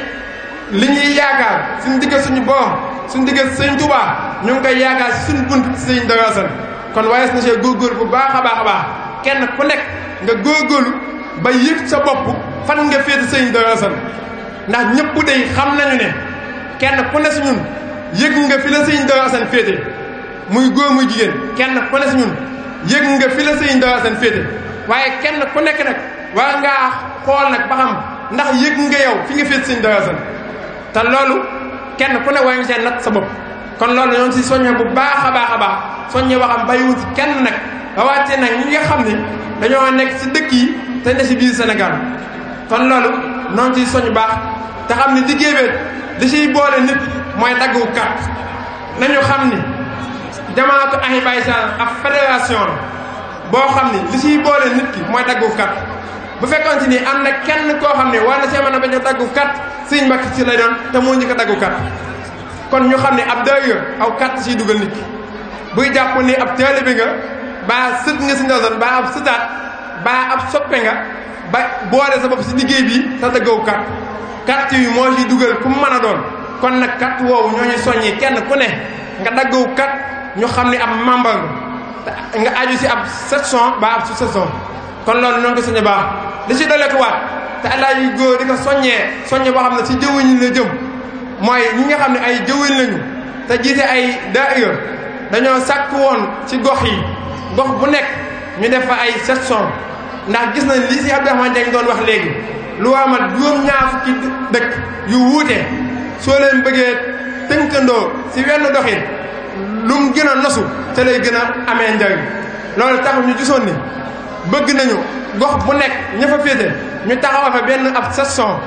li ñuy yaakaar suñu digg suñu borom suñu digg sëñ Tuubaa ñu ngi koy yaakaar si suñu bunt ci sëñ Darou Assane kon waaye na see góorgóorlu bu baax a baax a baax kenn ku nekk nga góorgóorlu ba yëg sa bopp fan nga féete sëñ Darou Assane ndax ñëpp day xam nañu ne kenn ku ne si ñun yëg nga fi la sëñ Darou Assane féete muy góor muy jigéen kenn ku ne si ñun yëg nga fi la sëñ Darou Assane féete waaye kenn ku nekk nag war ngaa xool nag ba xam ndax yëg nga yow fi nga féete sëñ Darou Assane te loolu kenn ku ne war nga see natt sa bopp kon loolu ñoo ngi si soññe bu baax a baax a baax soññe waxam bàyyiwul si kenn nag rawatina nag ñi nga xam ni dañoo nekk si dëkk yi te ne si biir Sénégal kon loolu ñoo ngi siy soññ baax te xam ni liggéey bi di siy boole nit mooy daggu carte nañu xam ni jamaatu Ahibahil Khadim ak fédération boo xam ni li siy boole nit ki mooy daggu carte bu fekkoon ci ni am na kenn koo xam ne war na see mën a bañ a daggu carte sëñ Mbàkke si lay doon te moo njëkk a daggu carte kon ñu xam ne ab daayira aw carte siy dugal nit ki buy jàpp ni ab taalibe nga baa sët nga si Ndawsan baa ab sëtaat baa ab soppe nga ba boole sa bopp si liggéey bi te daggawu carte yi moo siy dugal ku mu mën a doon kon nag carte woowu ñoo ñu soññi kenn ku ne nga daggawu carte ñu xam ne ab membre nga aju si ab section baa ab sous-section kon loolu ñoo ngi ko soññe baax li si doole ko waat te Alaaji Góor di ko soññee boo xam ne si jëwriñ la jëm mooy ñi nga xam ne ay jëwriñ lañu te jiite ay daayira dañoo sàkk woon ci gox yi gox bu nekk ñu def fa ay section ndax gis nañ lii si Abdourahmane Dieng doon wax léegi lu waamal juróom-ñaar fukki dëkk yu wuute soo leen bëggee tënkandoo si wenn doxin lu mu gën a nosu te lay gën a amee njariñ loolu tax ñu gisoon ni bëgg nañu gox bu nekk ña fa féete ñu taxawal fa benn ab section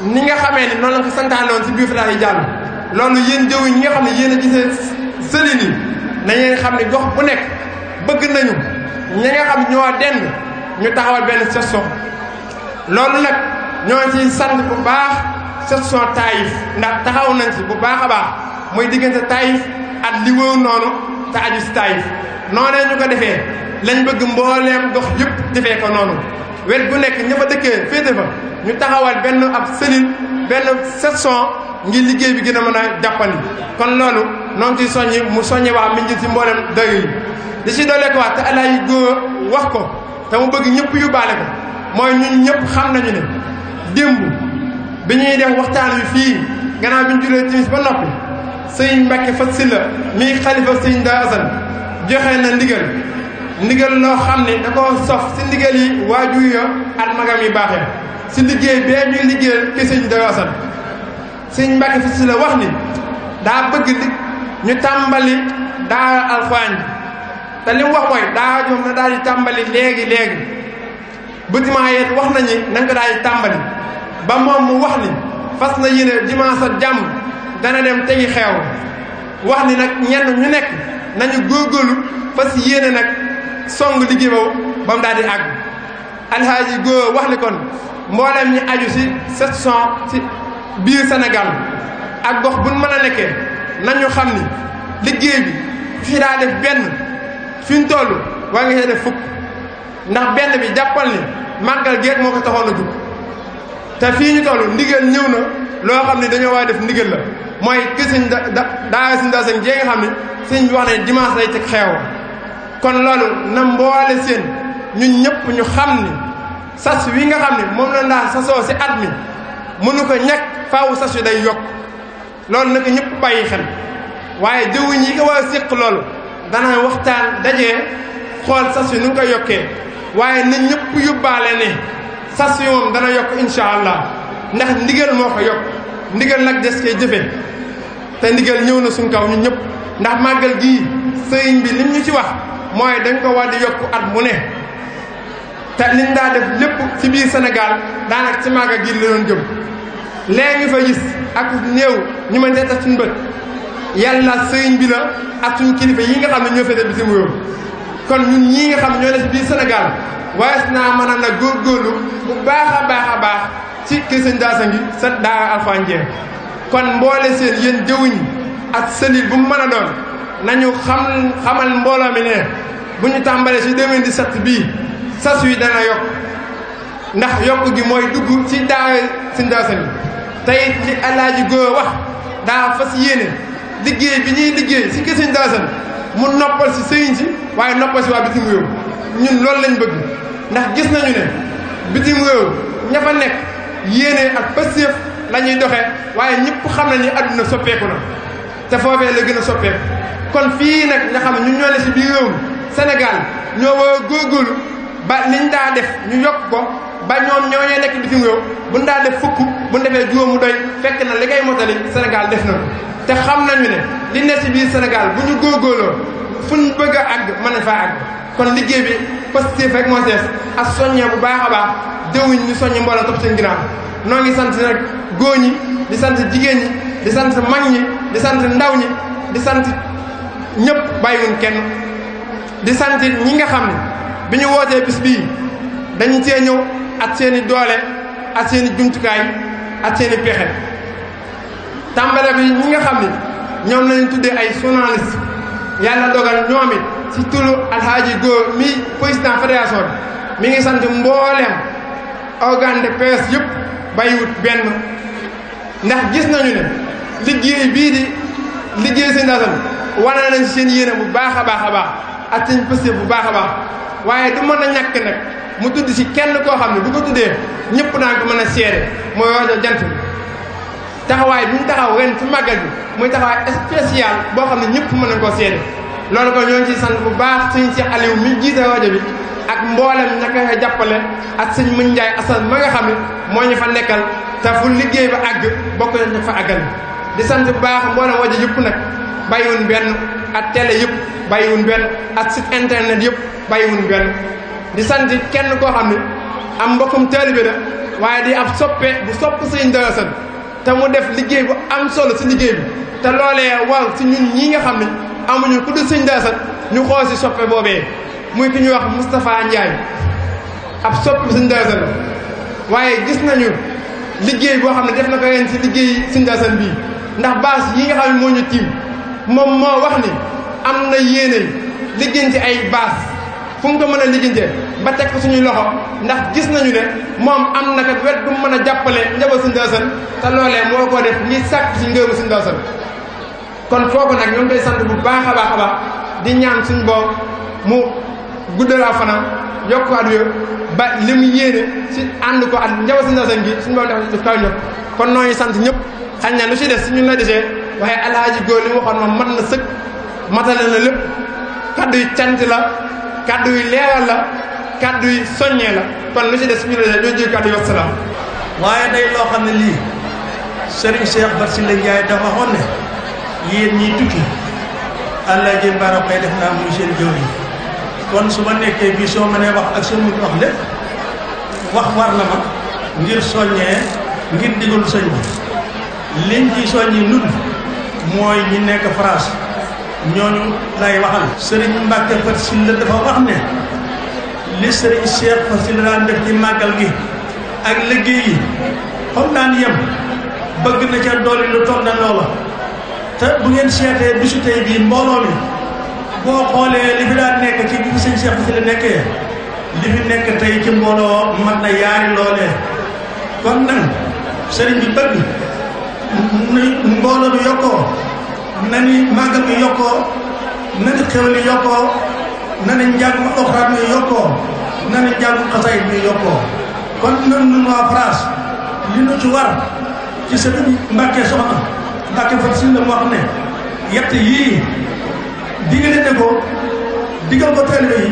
ni nga xamee ni noonu la ko santaane woon si biir Fatiha yi jàll loolu yéen jëw yi ñi nga xam ne yéen a gisee sëlin yi nañu xam ne gox bu nekk bëgg nañu ñi nga xam ñoo dend ñu taxawal benn section loolu nag ñoo ciy sant bu baax section Taïf ndax taxaw nañ si bu baax a baax muy diggante Taïf ak li wëw noonu te aju si Taïf noonee ñu ko defee lañ bëgg mbooleem gox yëpp defee ko noonu wet bu nekk ña fa dëkkee féete fa ñu taxawal benn ab cellule benn section ngir liggéey bi gën a mën a jàppandi kon loolu noonu ciy soññi mu soññi waa mi ngi si mbooleem dëgg yi li si doolee ko wax te Alaaji Góor wax ko te mu bëgg ñëpp yóbbaale ko mooy ñun ñëpp xam nañu ne démb bi ñuy def waxtaan wi fii gannaaw bi ñu julee timis ba noppi sëñ Mbàkke Fat Silla mi xalifa sëñ Darou Assane joxe na ndigal loo xam ne da ko sof si ndigal yi waajur ya at magam yi baaxee si liggéey bee ñuy liggéeyal ki sëñ Darou Assane sëñ Mbàkke Fat Silla wax ni daa bëgg ñu tàmbali daara alxuraan te li mu wax mooy daara joom na daal di tàmbali léegi bâtiment yeet wax nañu nañ ko daal di tàmbali ba moom mu wax ni fas na yéene dimanche ak jàmm dana dem tegi xeew wax ni nag ñenn ñu nekk nañu góorgóorlu fas yéene nag song liggéey boobu ba mu daal di àgg alhaaji góor wax ni kon mboolem ñi aju si section si biir Sénégal ak gox buñ mën a nekkee nañu xam ni liggéey bi fi daa def benn fi ñu toll waa nga see def fukk ndax benn bi jàppal ni màggal geeg moo ko taxoon a jug te fii ñu toll ndigal ñëw na loo xam ne dañoo war def ndigal la mooy ki sëñ daa sëñ daa sëñ jee nga xam ne sëñ bi wax ne dimanche lay teg xew kon loolu na mboole seen ñun ñëpp ñu xam ni sas wi nga xam ne moom la ndaa sasoo si at mi mënu ko ñàkk faawu sas wi day yokk loolu nag ñëpp bàyyi xel waaye jëwuñ yi ko war a séq loolu dana waxtaan dajee xool sas wi nu ngi koy yokkee waaye nit ñëpp yóbbaale ne sas wi moom dana yokk insha allah ndax ndigal moo ko yokk ndigal nag des koy jëfe te ndigal ñëw na suñ kaw ñun ñëpp ndax màggal gii sëriñ bi lim ñu ci wax mooy dañ ko war di yokk at mu ne te liñ daa def lépp ci biir Sénégal daanaka ci màggal gii la doon jëm léegi fa gis ak néew ñu mën dee tax suñu bët yàlla sëriñ bi la ak suñu kilifa yi nga xam ne ñoo féete bitim réew kon ñun ñii nga xam ñoo ne ci biir Sénégal waaye naa mën a nag góorgóorlu bu baax a baax ci kër sëñ daasa ngi sa daa Alpha Ndiéye kon mboole seen yéen jëwuñ ak selil bu mu mën a doon nañu xamal mbooloo mi ne bu ñu tàmbalee ci 2017 bii sas wi dana yokk ndax yokk gi mooy dugg ci daa sëñ daasa ngi tey li alaaji góor wax daa fas yéene liggéey bi ñuy liggéey ci kër sëñ daasa mu noppal ci sëriñ si waaye noppal ci waa bitim réew ñun loolu lañ bëgg ndax gis nañu ne bitim réew ña fa nekk yéene ak pëstéef la ñuy doxee waaye ñëpp xam na ni àdduna soppeeku na te foofee la gën a soppeeku kon fii nag nga xam ne ñun ñoo ne ci biir réew mi Sénégal ñoo war a góorgóorlu ba liñ daa def ñu yokk ko ba ñoom ñoo ñee nekk bitim réew buñ daa def fukk buñ defee juróomu doy fekk na li ngay motali Sénégal def na ko te xam nañu ne li ne ci biir Sénégal bu ñu góorgóorloo fu ñu bëgg a àgg mën a faa àgg kon liggéey bi positif rek moo sees ak soññee bu baax a baax déwuñ ñu soññi mbooloo topp seen ginnaaw noo ngi sant nag góor ñi di sant jigéen ñi di sant mag ñi di sant ndaw ñi di sant ñëpp bàyyiwuñ kenn di sant ñi nga xam ne bi ñu wootee bis bii dañu cee ñëw ak seen i doole ak seen i jumtukaay ak seen i pexe tàmbale bi ñi nga xam ne ñoom lañu tuddee ay journaliste yàlla dogal ñoom it ci turu alhaaji góor mi président fédération bi mi ngi sant mbooleem organe de presse yëpp bàyyiwut benn ndax gis nañu ne liggéey bii di liggéey seen daasam wane nañ seen yéene bu baax a baax a baax ak seen pëste bu baax a baax waaye du mën a ñàkk nag mu tudd ci kenn koo xam ne bu ko tuddee ñëpp naa ko mën a seede mooy rajo jant bi taxawaay bi ñu taxaw ren ci màggal bi muy taxawaay spécial boo xam ne ñëpp mën nañ koo seede loolu ko ñoo ngi ciy sant bu baax sëñ Cheikh Aliou mi jiite rajo bi ak mboolem ñaka nga jàppale ak sëñ Mën Njaay Asal ma nga xam ne moo ñu fa nekkal te fu liggéey ba àgg bokk nañ fa àggal di sant bu baax mboolem rajo yëpp nag bàyyiwuñ benn ak télé yëpp bàyyiwuñ benn ak site internet yëpp bàyyiwuñ benn di sant kenn koo xam ne am mbokkum taalibe la waaye di ab soppe bu sopp sëñ Darasane te mu def liggéey bu am solo si liggéey bi te loolee war si ñun ñii nga xam ne amuñu ku dul sëñ Darasane ñu xool si soppe boobee muy ki ñuy wax Moustapha Ndiaye ab soppe sëñ Darasane waaye gis nañu liggéey boo xam ne def na ko ren si liggéey sëñ Darasane bii ndax baas yi nga xam ne moo ñu tiim moom moo wax ni am na yéene lijjanti ay baas fu mu ko mën a lijjantee ba teg ko suñuy loxo ndax gis nañu ne moom am na kat wet bu mu mën a jàppale njaboot sëñ Darasane te loolee moo ko def ngir sàkk si ngërëmu sëñ Darasane kon foofu nag ñoo ngi koy sant bu baax a baax a baax di ñaan suñu boom mu guddalaa fanam yokk ko at ba li mu yéene si ànd ko ak njaboot sëñ Darasane gi suñu boom def kaw ñëpp kon noo ngi sant ñëpp xañ na lu si des si ñun la desee waaye alhaaji góor li mu waxoon moom mat na sëkk matale na lépp kaddu yi cant la kaddu yi leeral la kaddu yi soññee la kon lu si des si ñun la desee ñoo jël kaddu yi wasalaam waaye day loo xam ne lii Serigne Cheikh Barsile Ndiaye dafa waxoon ne yéen ñiy tukki allah ji mbaram may def naa muy seen jëw yi kon su ma nekkee bii soo mënee wax ak soo mënut wax lépp wax war na ma ngir soññee ngir digalu sëñ bi liñ ci soññi nun mooy ñi nekk France ñooñu lay waxal. Serigne Mbacke Fat Sylla dafa wax ne li Serigne Cheikh Fat Sylla daan def ci màggal gi ak liggéey yi xam daan yem bëgg na ca dooli lu toll na loola. te bu ngeen seetee bisu tey bii mbooloo mi boo xoolee li fi daan nekk ci bi fi sëñ Cheikh Fat Sylla nekkee li fi nekk tey ci mbooloo mat na yaari loolee. kon nag sëriñ bi bëgg mbooloo bi yokkoo na ni màggal bi yokkoo na ni xewli yokkoo na ni njàngum alxuraan mi yokkoo na ni njàngum xasaayid mi yokkoo. kon nag nun waa France li nu ci war ci sëriñ Mbàkke soxna Mbàkke Fat Sylla mu wax ne yett yii digale ne ko digal ko taalibe yi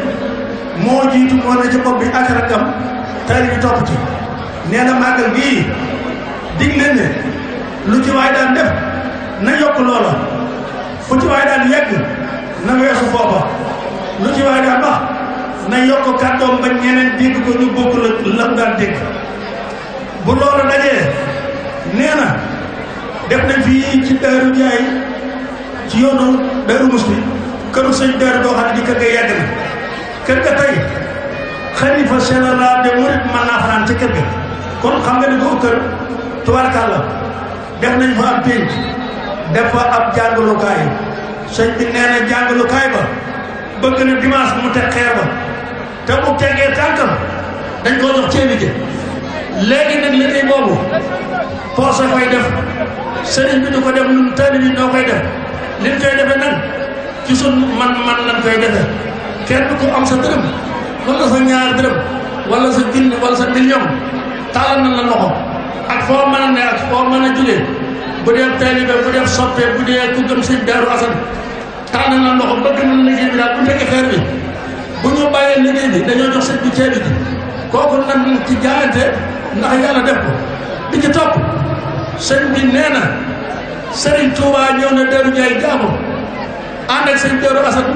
moo jiitu moo ne ci bopp bi ak rakkam taalibe yi topp ci. nee na màggal gii digle ne lu ci waay daan def na yokk loola fu ci waay daan yegg na weesu foofa lu ci waay daan wax na yokk kàddoom ba ñeneen dégg ko ñu bokk la mu daan dégg. bu loola dajee nee na def nañ fii ci Daaru Njaay ci yoonu Daaru Musti këru sëñ Daaru boo xam ne di kër ga yegg na kër ga tey xalifa général de Mouride mën naa fanaan ci kër ga. kon xam nga ni ko kër tubaarkàlla def nañ fa ab pénc def fa ab jàngalukaay sëñ bi nee na jàngalukaay ba bëgg na dimanche mu teg xeer ba te mu tegee tànkam dañ koo jox ceebi ji léegi nag liggéey boobu poosé koy def sëriñ bi du ko def ñun taalibe bi noo koy def liñ koy defee nag ci sun man lañ koy defee kenn ku am sa dërëm wala sa ñaar dërëm wala sa junni wala sa million taalal na la loxo ak foo mën a ne ak foo mën a jógee bu dee taalibe bu dee soppee bu dee ku gëm sëñ Daaru Asan taalal na loxo bëgg na liggéey bi daal bu tegee xeer bi bu ñu bàyyee liggéey bi dañoo jox sëñ bi ceebi ji kooku nag ci jaayante ndax yàlla def ko di ci topp sëñ bi nee na Sëriñ Tuubaa ñëw na Daaru Njaay jaamu ànd ak sëñ Daaru Asan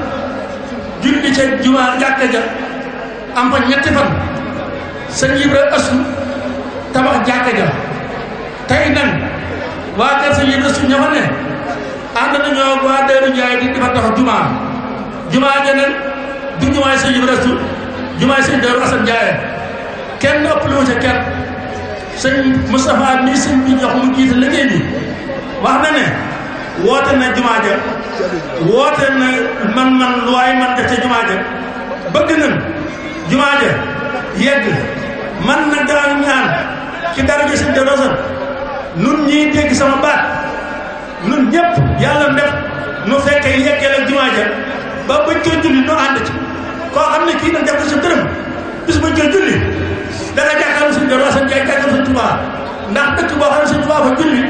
julli ca jumaa jàkka ja am fa ñetti fan sëñ Ibra Asu tabax jàkka ja tey nag waa kër sëñ Ibra Asu ña fa ne ànd nañoo waa Daaru Njaay di fa tax jumaa ja nag du jumaay sëñ Ibra Asu jumaay sëñ Daaru Asan Njaay kenn ëpp lu ca kenn sëñ Moustapha mii sëñ bi jox mu jiite liggéey bi wax na ne woote na jumaa ja woote na man lu waay man def ca jumaa ja bëgg nañ jumaa ja yegg man nag daan ñaan ci dara ji sëñ Daaru Asan nun ñii dégg sama baat nun ñëpp yàlla def nu fekkee yeggee la jumaa ja ba bañ koy julli nu ànd ci koo xam ne kii nag def ko sa dërëm bis bañ koy julli danga jàkkaarloo sëñ Daaru Asan Njaay jàkkaarloo sëñ Tuubaa ndax dëkk boo xam ne sëñ Tuubaa fa julli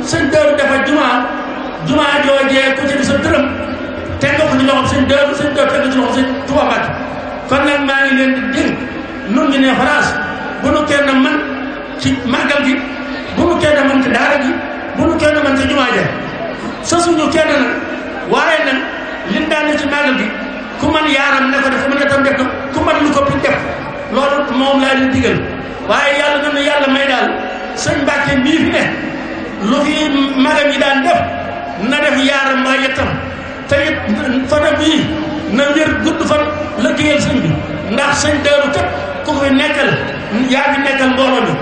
sëñ Daaru dafa jumaa joojee ku ci di sa dërëm teg nga ko ci loxoom sëñ Daaru teg nga ci loxoom sëñ Tuubaa Mbàkke kon nag maa ngi leen di dénk nun ñu ne France bu nu kenn man ci màggal gi bu nu kenn man ci daara gi bu nu kenn man ci jumaa ja sa suñu kenn nag waaye nag liñ daan ne ci màggal gi ku man yaaram ne ko def ku man itam def ku man lu ko pi def loolu moom laa leen digal waaye yàlla na yàlla may daal sëñ Mbàkke mii fi ne lu fi magam yi daan def na def yaaram waa yettam te it fana bii na wér gudd fan liggéeyal sëñ bi ndax sëñ Daaru kat ku fi nekkal yaa ngi nekkal mbooloo mi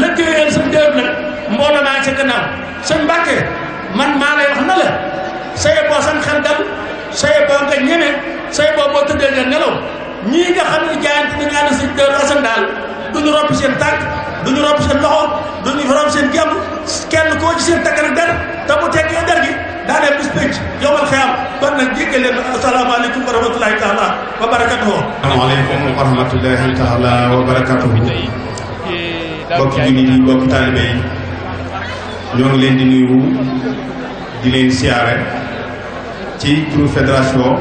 liggéeyal sëñ Daaru nag mbooloo naa ca gannaaw sëñ Mbàkke man maa lay wax na la saye boo sam xel dal saye boo nga ñeme saye boo tëddee nga nelaw ñii nga xam ne jaayante nañu ànd sëñ Daaru Asan daal duñu roppi seen tànk duñu roppi seen loxo duñu roppi seen jàmm kenn koo ci seen takk nag der te bu teggee der gi daa dem bis pénc yomal xeyam kon nag jéggal leen asalaamaaleykum wa rahmatulahi taala wa barakatuhu asalaamaaleykum wa rahmatulahi taala wa barakatuhu bokki jullit yi bokki taalibe yi ñoo ngi leen di nuyu di leen siyaare ci turu fédération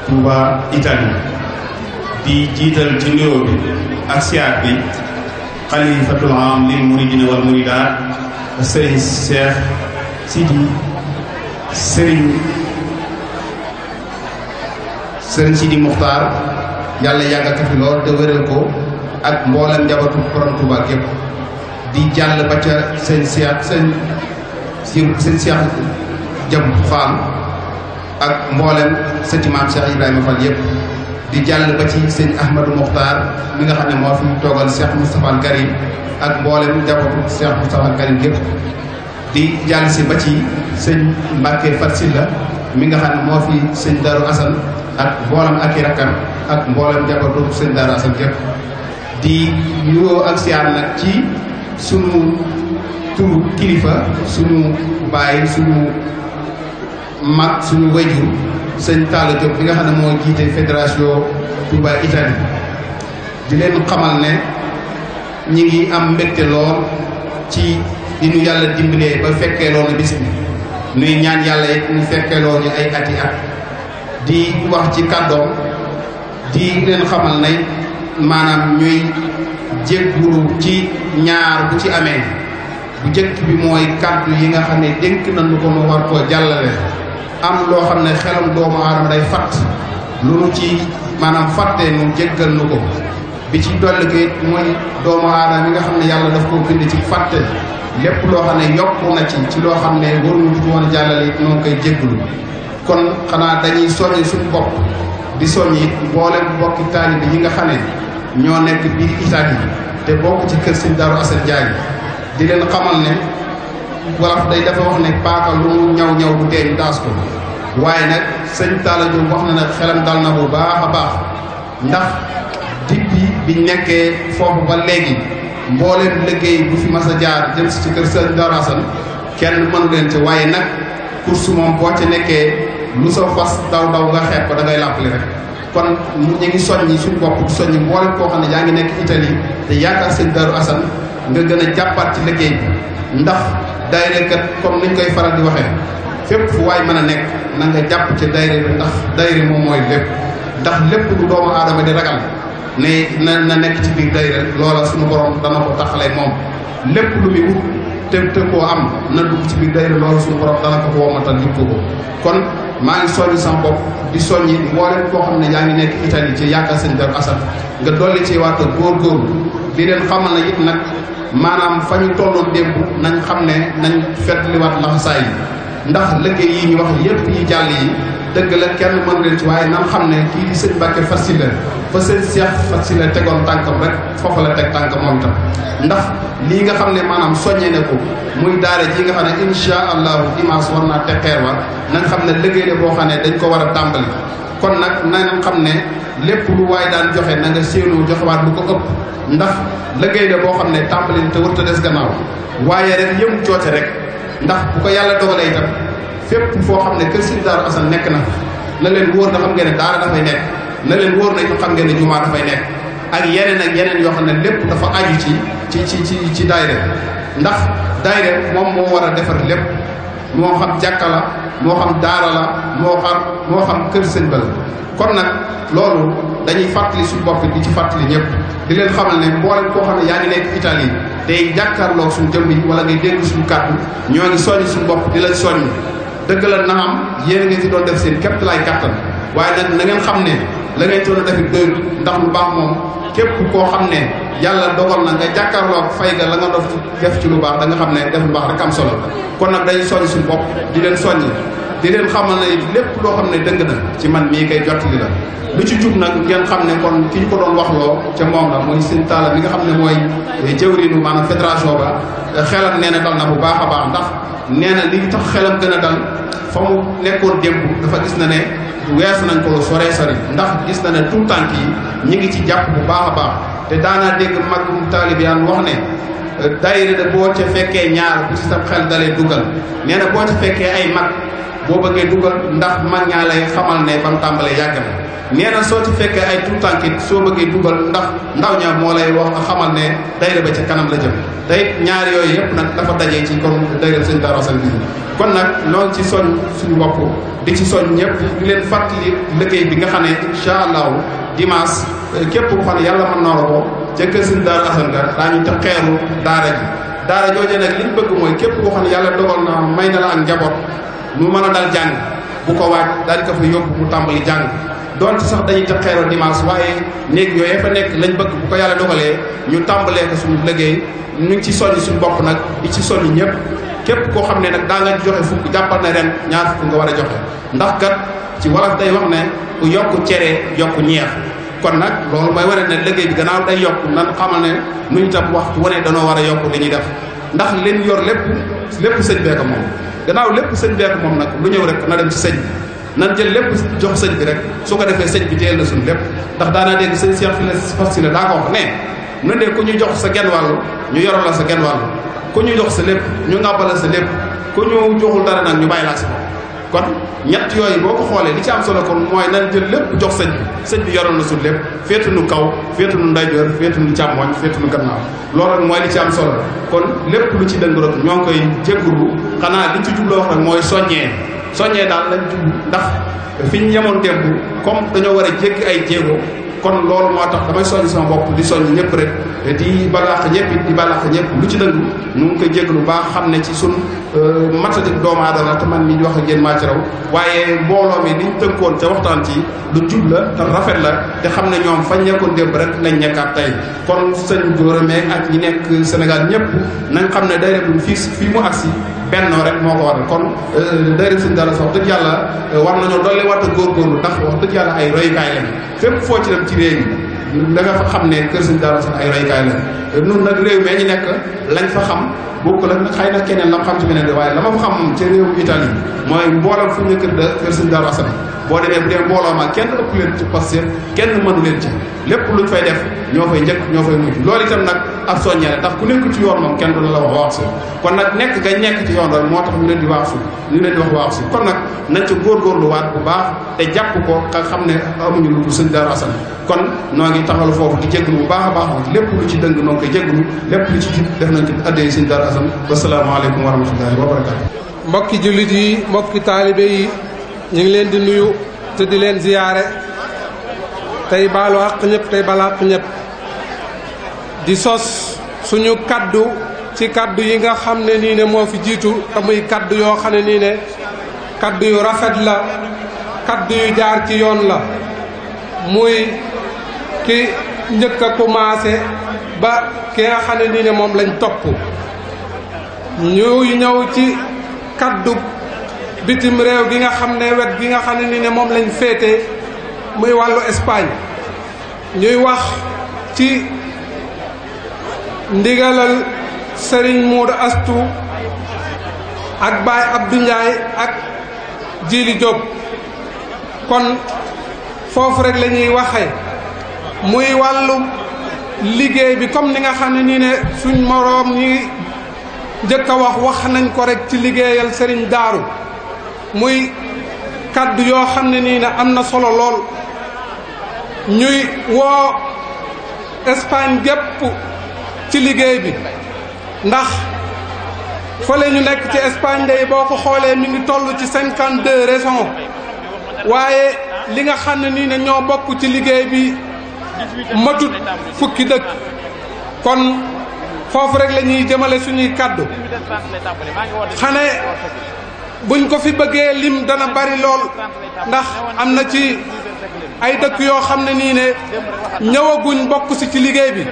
Touba Italie di jiital ci nuyoo bi ak siyaar bi xalifatul am lil muridina wal muridaat sëriñ Cheikh Sidi Muxtaar yàlla yàggal ko fi lool te wéral ko ak mboolem njabootu borom Touba gépp di jàll ba ca sëñ Cheikh Jam Fall ak mboolem sëti maam Cheikh Ibrahima Fall yëpp di jàll ba ci sëñ Ahmadou Mokhtar mi nga xam ne moo fi toogal Cheikh Moustapha Al Karim ak mboolem njabootu Cheikh Moustapha Al Karim yëpp di jàll si ba ci sëñ Mbacke Fat Silla mi nga xam ne moo fi sëñ Darou Assane ak mboolem ak i rakkam ak mboolem njabootu sëñ Darou Assane yëpp di nuyoo ak siyaar nag ci sunu turu kilifa sunu baay sunu mag suñu wayjur sëñ Talla Diop bi nga xam ne moo jiite fédération Touba Italie di leen xamal ne ñi ngi am mbégte lool ci di ñu yàlla dimbalee ba fekkee loolu bis bi nuy ñaan yàlla it ñu fekkee loolu ay ati at di wax ci kàddoom di leen xamal ne maanaam ñuy jéggulu ci ñaar bu ci amee bu jëkk bi mooy kàddu yi nga xam ne dénk nañu ko nu war koo jàllale am loo xam ne xelam doomu aadama day fatt lu nu ci maanaam fàtte nu jéggal nu ko bi ci dolli ko it mooy doomu aadama yi nga xam ne yàlla daf koo bind ci fàtte lépp loo xam ne yokku na ci loo xam ne waruñu ko woon a jàllale it noo koy jéggalu kon xanaa dañuy soññ suñu bopp di soññ it mboolem bokki taalibe yi nga xam ne ñoo nekk biir Italie te bokk ci kër Sëñ Darou Assane Ndiaye di leen xamal ne wolof day dafa wax ne paaka lu mu ñaw ñaw bu teeñ daas ko waaye nag sëñ Talla Diop wax na ne xelam dal na bu baax a baax ndax depuis biñ nekkee foofu ba léegi mbooleem liggéey bu fi mas a jaar jëm si ci kër Sëñ Darou Assane kenn mënu leen ci waaye nag course moom boo ca nekkee lu sa fas daw nga xeeb ko da ngay làppali rek kon ñu ngi soññi suñu bopp di soññi mboolem koo xam ne yaa ngi nekk Italie te yaakaar Sëñ Darou Assane nga gën a jàppaat ci liggéey bi ndax daayira kat comme niñ koy faral di waxee fépp fu waay mën a nekk na nga jàpp ci daayira bi ndax daayira moom mooy lépp ndax lépp lu doomu aadama di ragal ne na nekk ci biir daayira loola suñu borom dana ko taxalee moom lépp lu muy wut te koo am na dugg ci biir daayira loola suñu borom dana ko ko womatal nit ko kon maa ngi soññi sama bopp di soññi mboolem koo xam ne yaa ngi nekk Italie ci yaakaar Sëñ Darou Assane nga dolli ci waata góorgóorlu di leen xamal na it nag maanaam fa ñu tolloon démb nañ xam ne nañ fetliwaat laxasaay yi ndax liggéey yi ñu wax yépp yi jàll yi dëgg la kenn mën leen ci waaye nan xam ne kii di sëñ Mbacke Fat Silla fa sëñ Cheikh Fat Silla tegoon tànkam rek foofa la teg tànkam moom itam ndax lii nga xam ne maanaam soññee ne ko muy daara ji nga xam ne insha allahu dimanche war naa teg xeer wa na nga xam ne liggéey la boo xam ne dañ ko war a tàmbali kon nag na nga xam ne lépp lu waay daan joxe na nga séenu joxewaat lu ko ëpp ndax liggéey la boo xam ne tàmbali te wërta des gannaaw waaye rek yëm coote rek ndax bu ko yàlla dogalee itam fépp foo xam ne kër Sëñ Darou Assane nekk na leen wóor na xam ngeen ne daara dafay nekk na leen wóor na itam xam ngeen ne jumaa dafay nekk ak yeneen yoo xam ne lépp dafa aju ci daayira ndax daayira moom moo war a defar lépp moo xam jàkka la moo xam daara la moo xam kër sëñ ba la kon nag loolu dañuy fàttali suñu bopp di ci fàttali ñëpp di leen xamal ne mboolem koo xam ne yaa ngi nekk Italie tey jàkkaarloo suñu jëmm yi wala ngay dégg suñu kàddu ñoo ngi soññ suñu bopp di la soññ dëgg la na am yéen a ngi ci doon def seen képp laay kàttan waaye nag na ngeen xam ne la ngay toon a defit doyul ndax lu baax moom képp koo xam ne yàlla dogal na nga jàkkaarloo fay ga la nga dof def ci lu baax da nga xam ne def lu baax rek am solo kon nag dañuy soññ suñu bopp di leen soññ di leen xamal ne lépp loo xam ne dëng na ci man mii koy jottali la lu ci jub nag ngeen xam ne kon ki ñu ko doon waxloo ca moom la mooy Sëñ Talla mi nga xam ne mooy jëwriñu maanaam fédération ba xelam nee na dal na bu baax a baax ndax nee na li tax xelam gën a dal fa mu nekkoon démb dafa gis na ne weesu nañ ko lu sore sori ndax gis na ne tout tànk yi ñi ngi ci jàpp bu baax a baax te daanaa dégg magum taalibiyaan wax ne daayira de boo ca fekkee ñaar bu ci sa xel dalee dugal nee na boo ca fekkee ay mag boo bëggee dugal ndax mag ñaa lay xamal ne ba mu tàmbalee yàgg na nee na soo ci fekkee ay tout tànk it soo bëggee dugal ndax ndaw ña moo lay wax xamal ne daayira ba ca kanam la jëm te it ñaar yooyu yëpp nag dafa dajee ci kon daayira Sëñ Darou Assane bi kon nag ñoo ngi ci soñ suñu bopp di ci soñ ñëpp di leen fàttali liggéey bi nga xam ne incha allahu dimanche képp ku xam ne yàlla mën na la ko ca kër Sëñ Darou Assane nga daañu te xeeru daara jooje nag liñ bëgg mooy képp koo xam ne yàlla dogal na may na la ak njaboot mu mën a dal jàng bu ko waaj daal di ko fa yóbbu mu tàmbali jàng donte sax dañuy teg xeeru dimanche waaye néeg yooyu fa nekk lañ bëgg bu ko yàlla dogalee ñu tàmbalee ko suñu liggéey ñu ngi ci soññ suñu bopp nag di ci soññ ñëpp képp koo xam ne nag daa nga joxe fukk jàppal na ren ñaar fukk nga war a joxe ndax kat ci wolof day wax ne ku yokk cere yokk ñeex kon nag loolu mooy wane ne liggéey bi gannaaw day yokk nan xamal ne nuñ tam waxtu wane danoo war a yokk li ñuy def ndax leen yor lépp sëñ bee ko moom gannaaw lépp sëñ bee ko moom nag lu ñëw rek na dem ci sëñ bi nan jël lépp jox sëñ bi rek su ko defee sëñ bi teel na suñu lépp ndax daanaa dégg sëñ Cheikh fi la fas si la daa ko wax ne nu ne ku ñu jox sa genn wàllu ñu yoral la sa genn wàllu ku ñu jox sa lépp ñu ngàbbala sa lépp ku ñu joxul dara nag ñu bàyyi laa si kon ñett yooyu boo ko xoolee li ci am solo kon mooy nan jël lépp jox sëñ bi yoral na suñu lépp féetu nu kaw féetu nu ndeyjoor féetu nu càmmooñ féetu nu gannaaw loolu rek mooy li ci am solo kon lépp lu ci dëng rek ñoo ngi koy jéggulu xanaa liñ ci jubloo wax rek mooy soññee daal lañ jublu ndax fi ñu yemoon démb comme dañoo war a jéggi ay jéego kon loolu moo tax damay soññ sama bopp di soññ ñëpp rek di balaax ñëpp it di balaax ñëpp lu ci dëng nu ngi koy jéglu baax xam ne ci sun matadik doomu aadama te man mi di wax ak yéen maa ci raw waaye mbooloo mi liñ tënkoon ca waxtaan ci lu jub la te rafet la te xam ne ñoom fañ nekkoon démb rek lañ nekkaat tey kon sëñ Gora ak ñi nekk Sénégal ñëpp nañ xam ne day rek fii mu agsi bennoo rek moo ko waral kon day rek suñ dara wax dëgg yàlla war nañoo dolli war a góorgóorlu ndax wax dëgg yàlla ay royukaay lañ fépp foo ci dem ci réew mi da nga fa xam ne kër suñ dara sax ay royukaay lañ nun nag réew mee ñu nekk lañ fa xam bokk la nag xëy na keneen la xam ci beneen de waaye la ma fa xam ci réewu Italie mooy mboolam fu ñu kër suñ dara sax boo demee bu dee mbooloo ma kenn ëpp leen ci Pastef kenn mënu leen ci lépp luñ fay def ñoo fay njëkk ñoo fay mujj loolu itam nag ab soññee ndax ku nekk ci yoon moom kenn du la wax si kon nag nekk nga nekk ci yoon rek moo tax ñu leen di wax si kon nag nañ ca góorgóorluwaat bu baax te jàpp ko nga xam ne amuñu lu dul sëñ Darou Assane kon noo ngi taxalu foofu di jégalu bu baax a baax lépp lu ci dëng noo ngi koy jégalu lépp lu ci jub def nañ ko addee sëñ Darou Assane wasalaamaaleykum wa rahmatullahi wa barakatu mbokki jullit yi mbokki taalibe yi ñu ngi leen di nuyu te di leen ziyaare tey baalu àq ñëpp tey bala àq ñëpp di sos suñu kaddu ci kaddu yi nga xam ne nii ne moo fi jiitu te muy kaddu yoo xam ne nii ne kaddu yu rafet la kaddu yu jaar ci yoon la muy ki njëkk a commencé ba ki nga xam ne nii ne moom lañ topp ñuy ñëw ci kaddu bitim réew gi nga xam ne wet gi nga xam ne nii ne moom lañ féete muy wàllu Espagne ñuy wax ci ndigalal Serigne Modou Astou ak Baye Abdou Ndiaye ak Djili Diop kon foofu rek la ñuy waxe muy wàllu liggéey bi comme ni nga xam ne nii ne suñ moroom ñi njëkk a wax nañ ko rek ci liggéeyal Serigne Darou muy kaddu yoo xam ne nii ne am na solo lool ñuy woo Espagne gépp ci liggéey bi ndax fële ñu nekk ci Espagne day boo ko xoolee mi ngi toll ci 52 régions waaye li nga xam ne nii ne ñoo bokk ci liggéey bi matut fukki dëkk kon foofu rek la ñuy jëmale suñuy kaddu xane buñ ko fi bëggee lim dana bari lool ndax am na ci ay dëkk yoo xam ne nii ne ñëwaguñ bokk si ci liggéey bi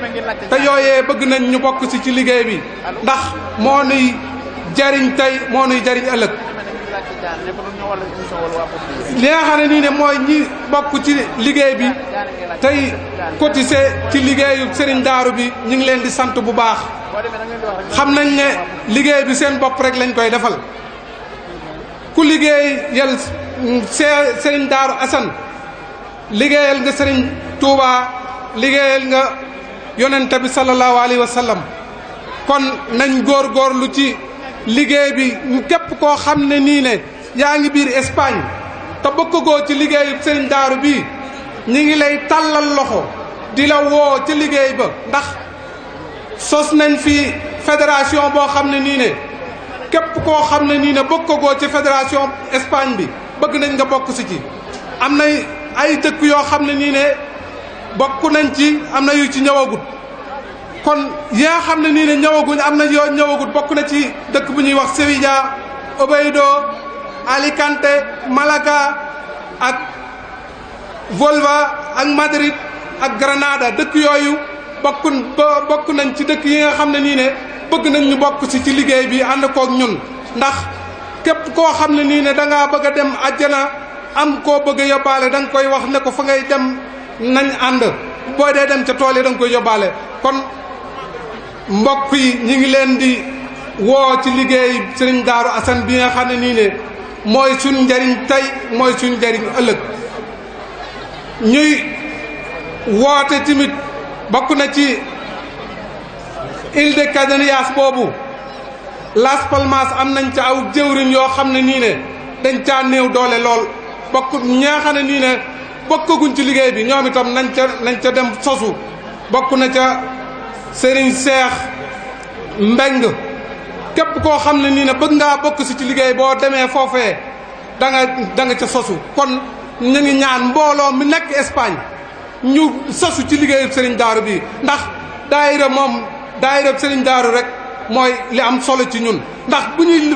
te yooyee bëgg nañ ñu bokk si ci liggéey bi ndax moo nuy jariñ tey moo nuy jariñ ëllëg li nga xam ne nii ne mooy ñi bokk ci liggéey bi tey cotisé ci liggéeyu Serigne Darou bi ñu ngi leen di sant bu baax xam nañ ne liggéey bi seen bopp rek lañ koy defal ku liggéey yal Serigne Darou Assane liggéeyal nga Serigne Touba liggéeyal nga yonente bi sallallahu alayhi wa sallam kon nañ góorgóorlu ci liggéey bi képp koo xam ne nii ne yaa ngi biir Espagne te bëggoo ci liggéeyu Serigne Darou bii ñi ngi lay tàllal loxo di la woo ci liggéey ba ndax sos nañ fi fédération boo xam ne nii ne képp koo xam ne nii ne bëggoo ci fédération Espagne bi bëgg nañ nga bokk si ci am na ay dëkk yoo xam ne nii ne bokk nañ ci am na yu ci ñëwagut kon yi nga xam ne nii ne ñëwaguñ am na yoo ñëwagut bokk na ci dëkk bu ñuy wax Sevilla Oviedo Alicante Malaga ak Volva ak Madrid ak Granada dëkk yooyu bokk nañ ci dëkk yi nga xam ne nii ne bëgg nañ ñu bokk ci liggéey bi ànd koog ñun ndax képp koo xam ne nii ne da ngaa bëgg a dem àjjana am koo bëgg a yóbbaale da nga koy wax ne ko fa ngay dem nañ ànd boo dee dem ca tool yi da nga koy yóbbaale kon mbokk yi ñu ngi leen di woo ci liggéey Serigne Darou Assane bi nga xam ne nii ne mooy suñ njariñ tey mooy suñ njariñ ëllëg ñuy woote tamit bokk na ci Île de Canarias boobu Las Palmas am nañ ca aw jëwriñ yoo xam ne nii ne dañ caa néew doole lool bokk ñaa xam ne nii ne bokkaguñ ci liggéey bi ñoom itam nañ ca dem sosu bokk na ca Serigne Cheikh Mbeng képp koo xam ne nii ne bëgg ngaa bokk si ci liggéey boo demee foofee da nga ca sosu kon ñu ngi ñaan mbooloo mi nekk Espagne ñu sosu ci liggéeyu Serigne Darou bi ndax daayira Serigne Darou rek mooy li am solo ci ñun ndax bu ñuy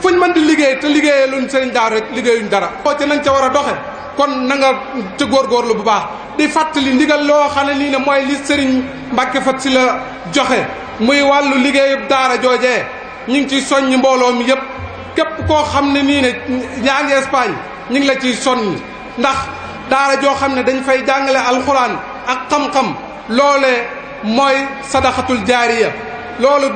fuñ mën di liggéey te liggéeyee luñ Serigne Darou rek liggéeyuñ dara boo ca nañ ca war a doxe kon na nga ca góorgóorlu bu baax di fàttali ndigal loo xam ne nii ne mooy li Serigne Mbacke Fat si la joxe muy wàllu liggéeyu daara joojee ñu ngi ciy soññ mbooloo mi yëpp képp koo xam ne nii ne yaa ngi Espagne ñu ngi la ciy soññ ndax daara joo xam ne dañ fay jàngale alxuraan ak xam-xam loolee mooy sadaxatul jaariya loolu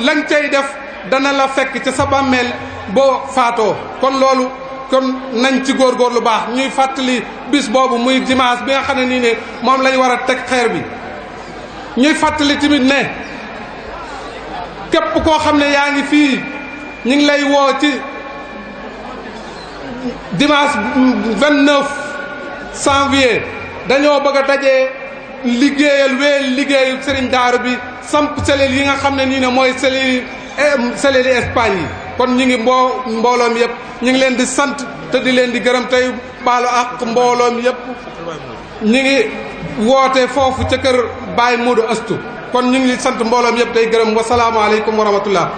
lañ cay def dana la fekk ca sa bàmmeel boo faatoo kon loolu kon nañ ci góorgóorlu baax ñuy fàttali bis boobu muy dimanche bi nga xam ne nii ne moom lañ war a teg xeer bi ñuy fàttali tamit ne képp koo xam ne yaa ngi fii ñu ngi lay woo ci dimanche 29 janvier dañoo bëgg a dajee wéel liggéeyu Serigne Darou bi samp selel yi nga xam ne nii ne mooy seleli Espagne yi kon ñu ngi mbooloom yëpp ñu ngi leen di sant te di leen di gërëm tey baalu ak mbooloom yëpp ñu ngi woote foofu ca kër Baye Modou Astou kon ñu ngi sant mbooloom yëpp tey gërëm wasalaamaaleykum wa rahmatullah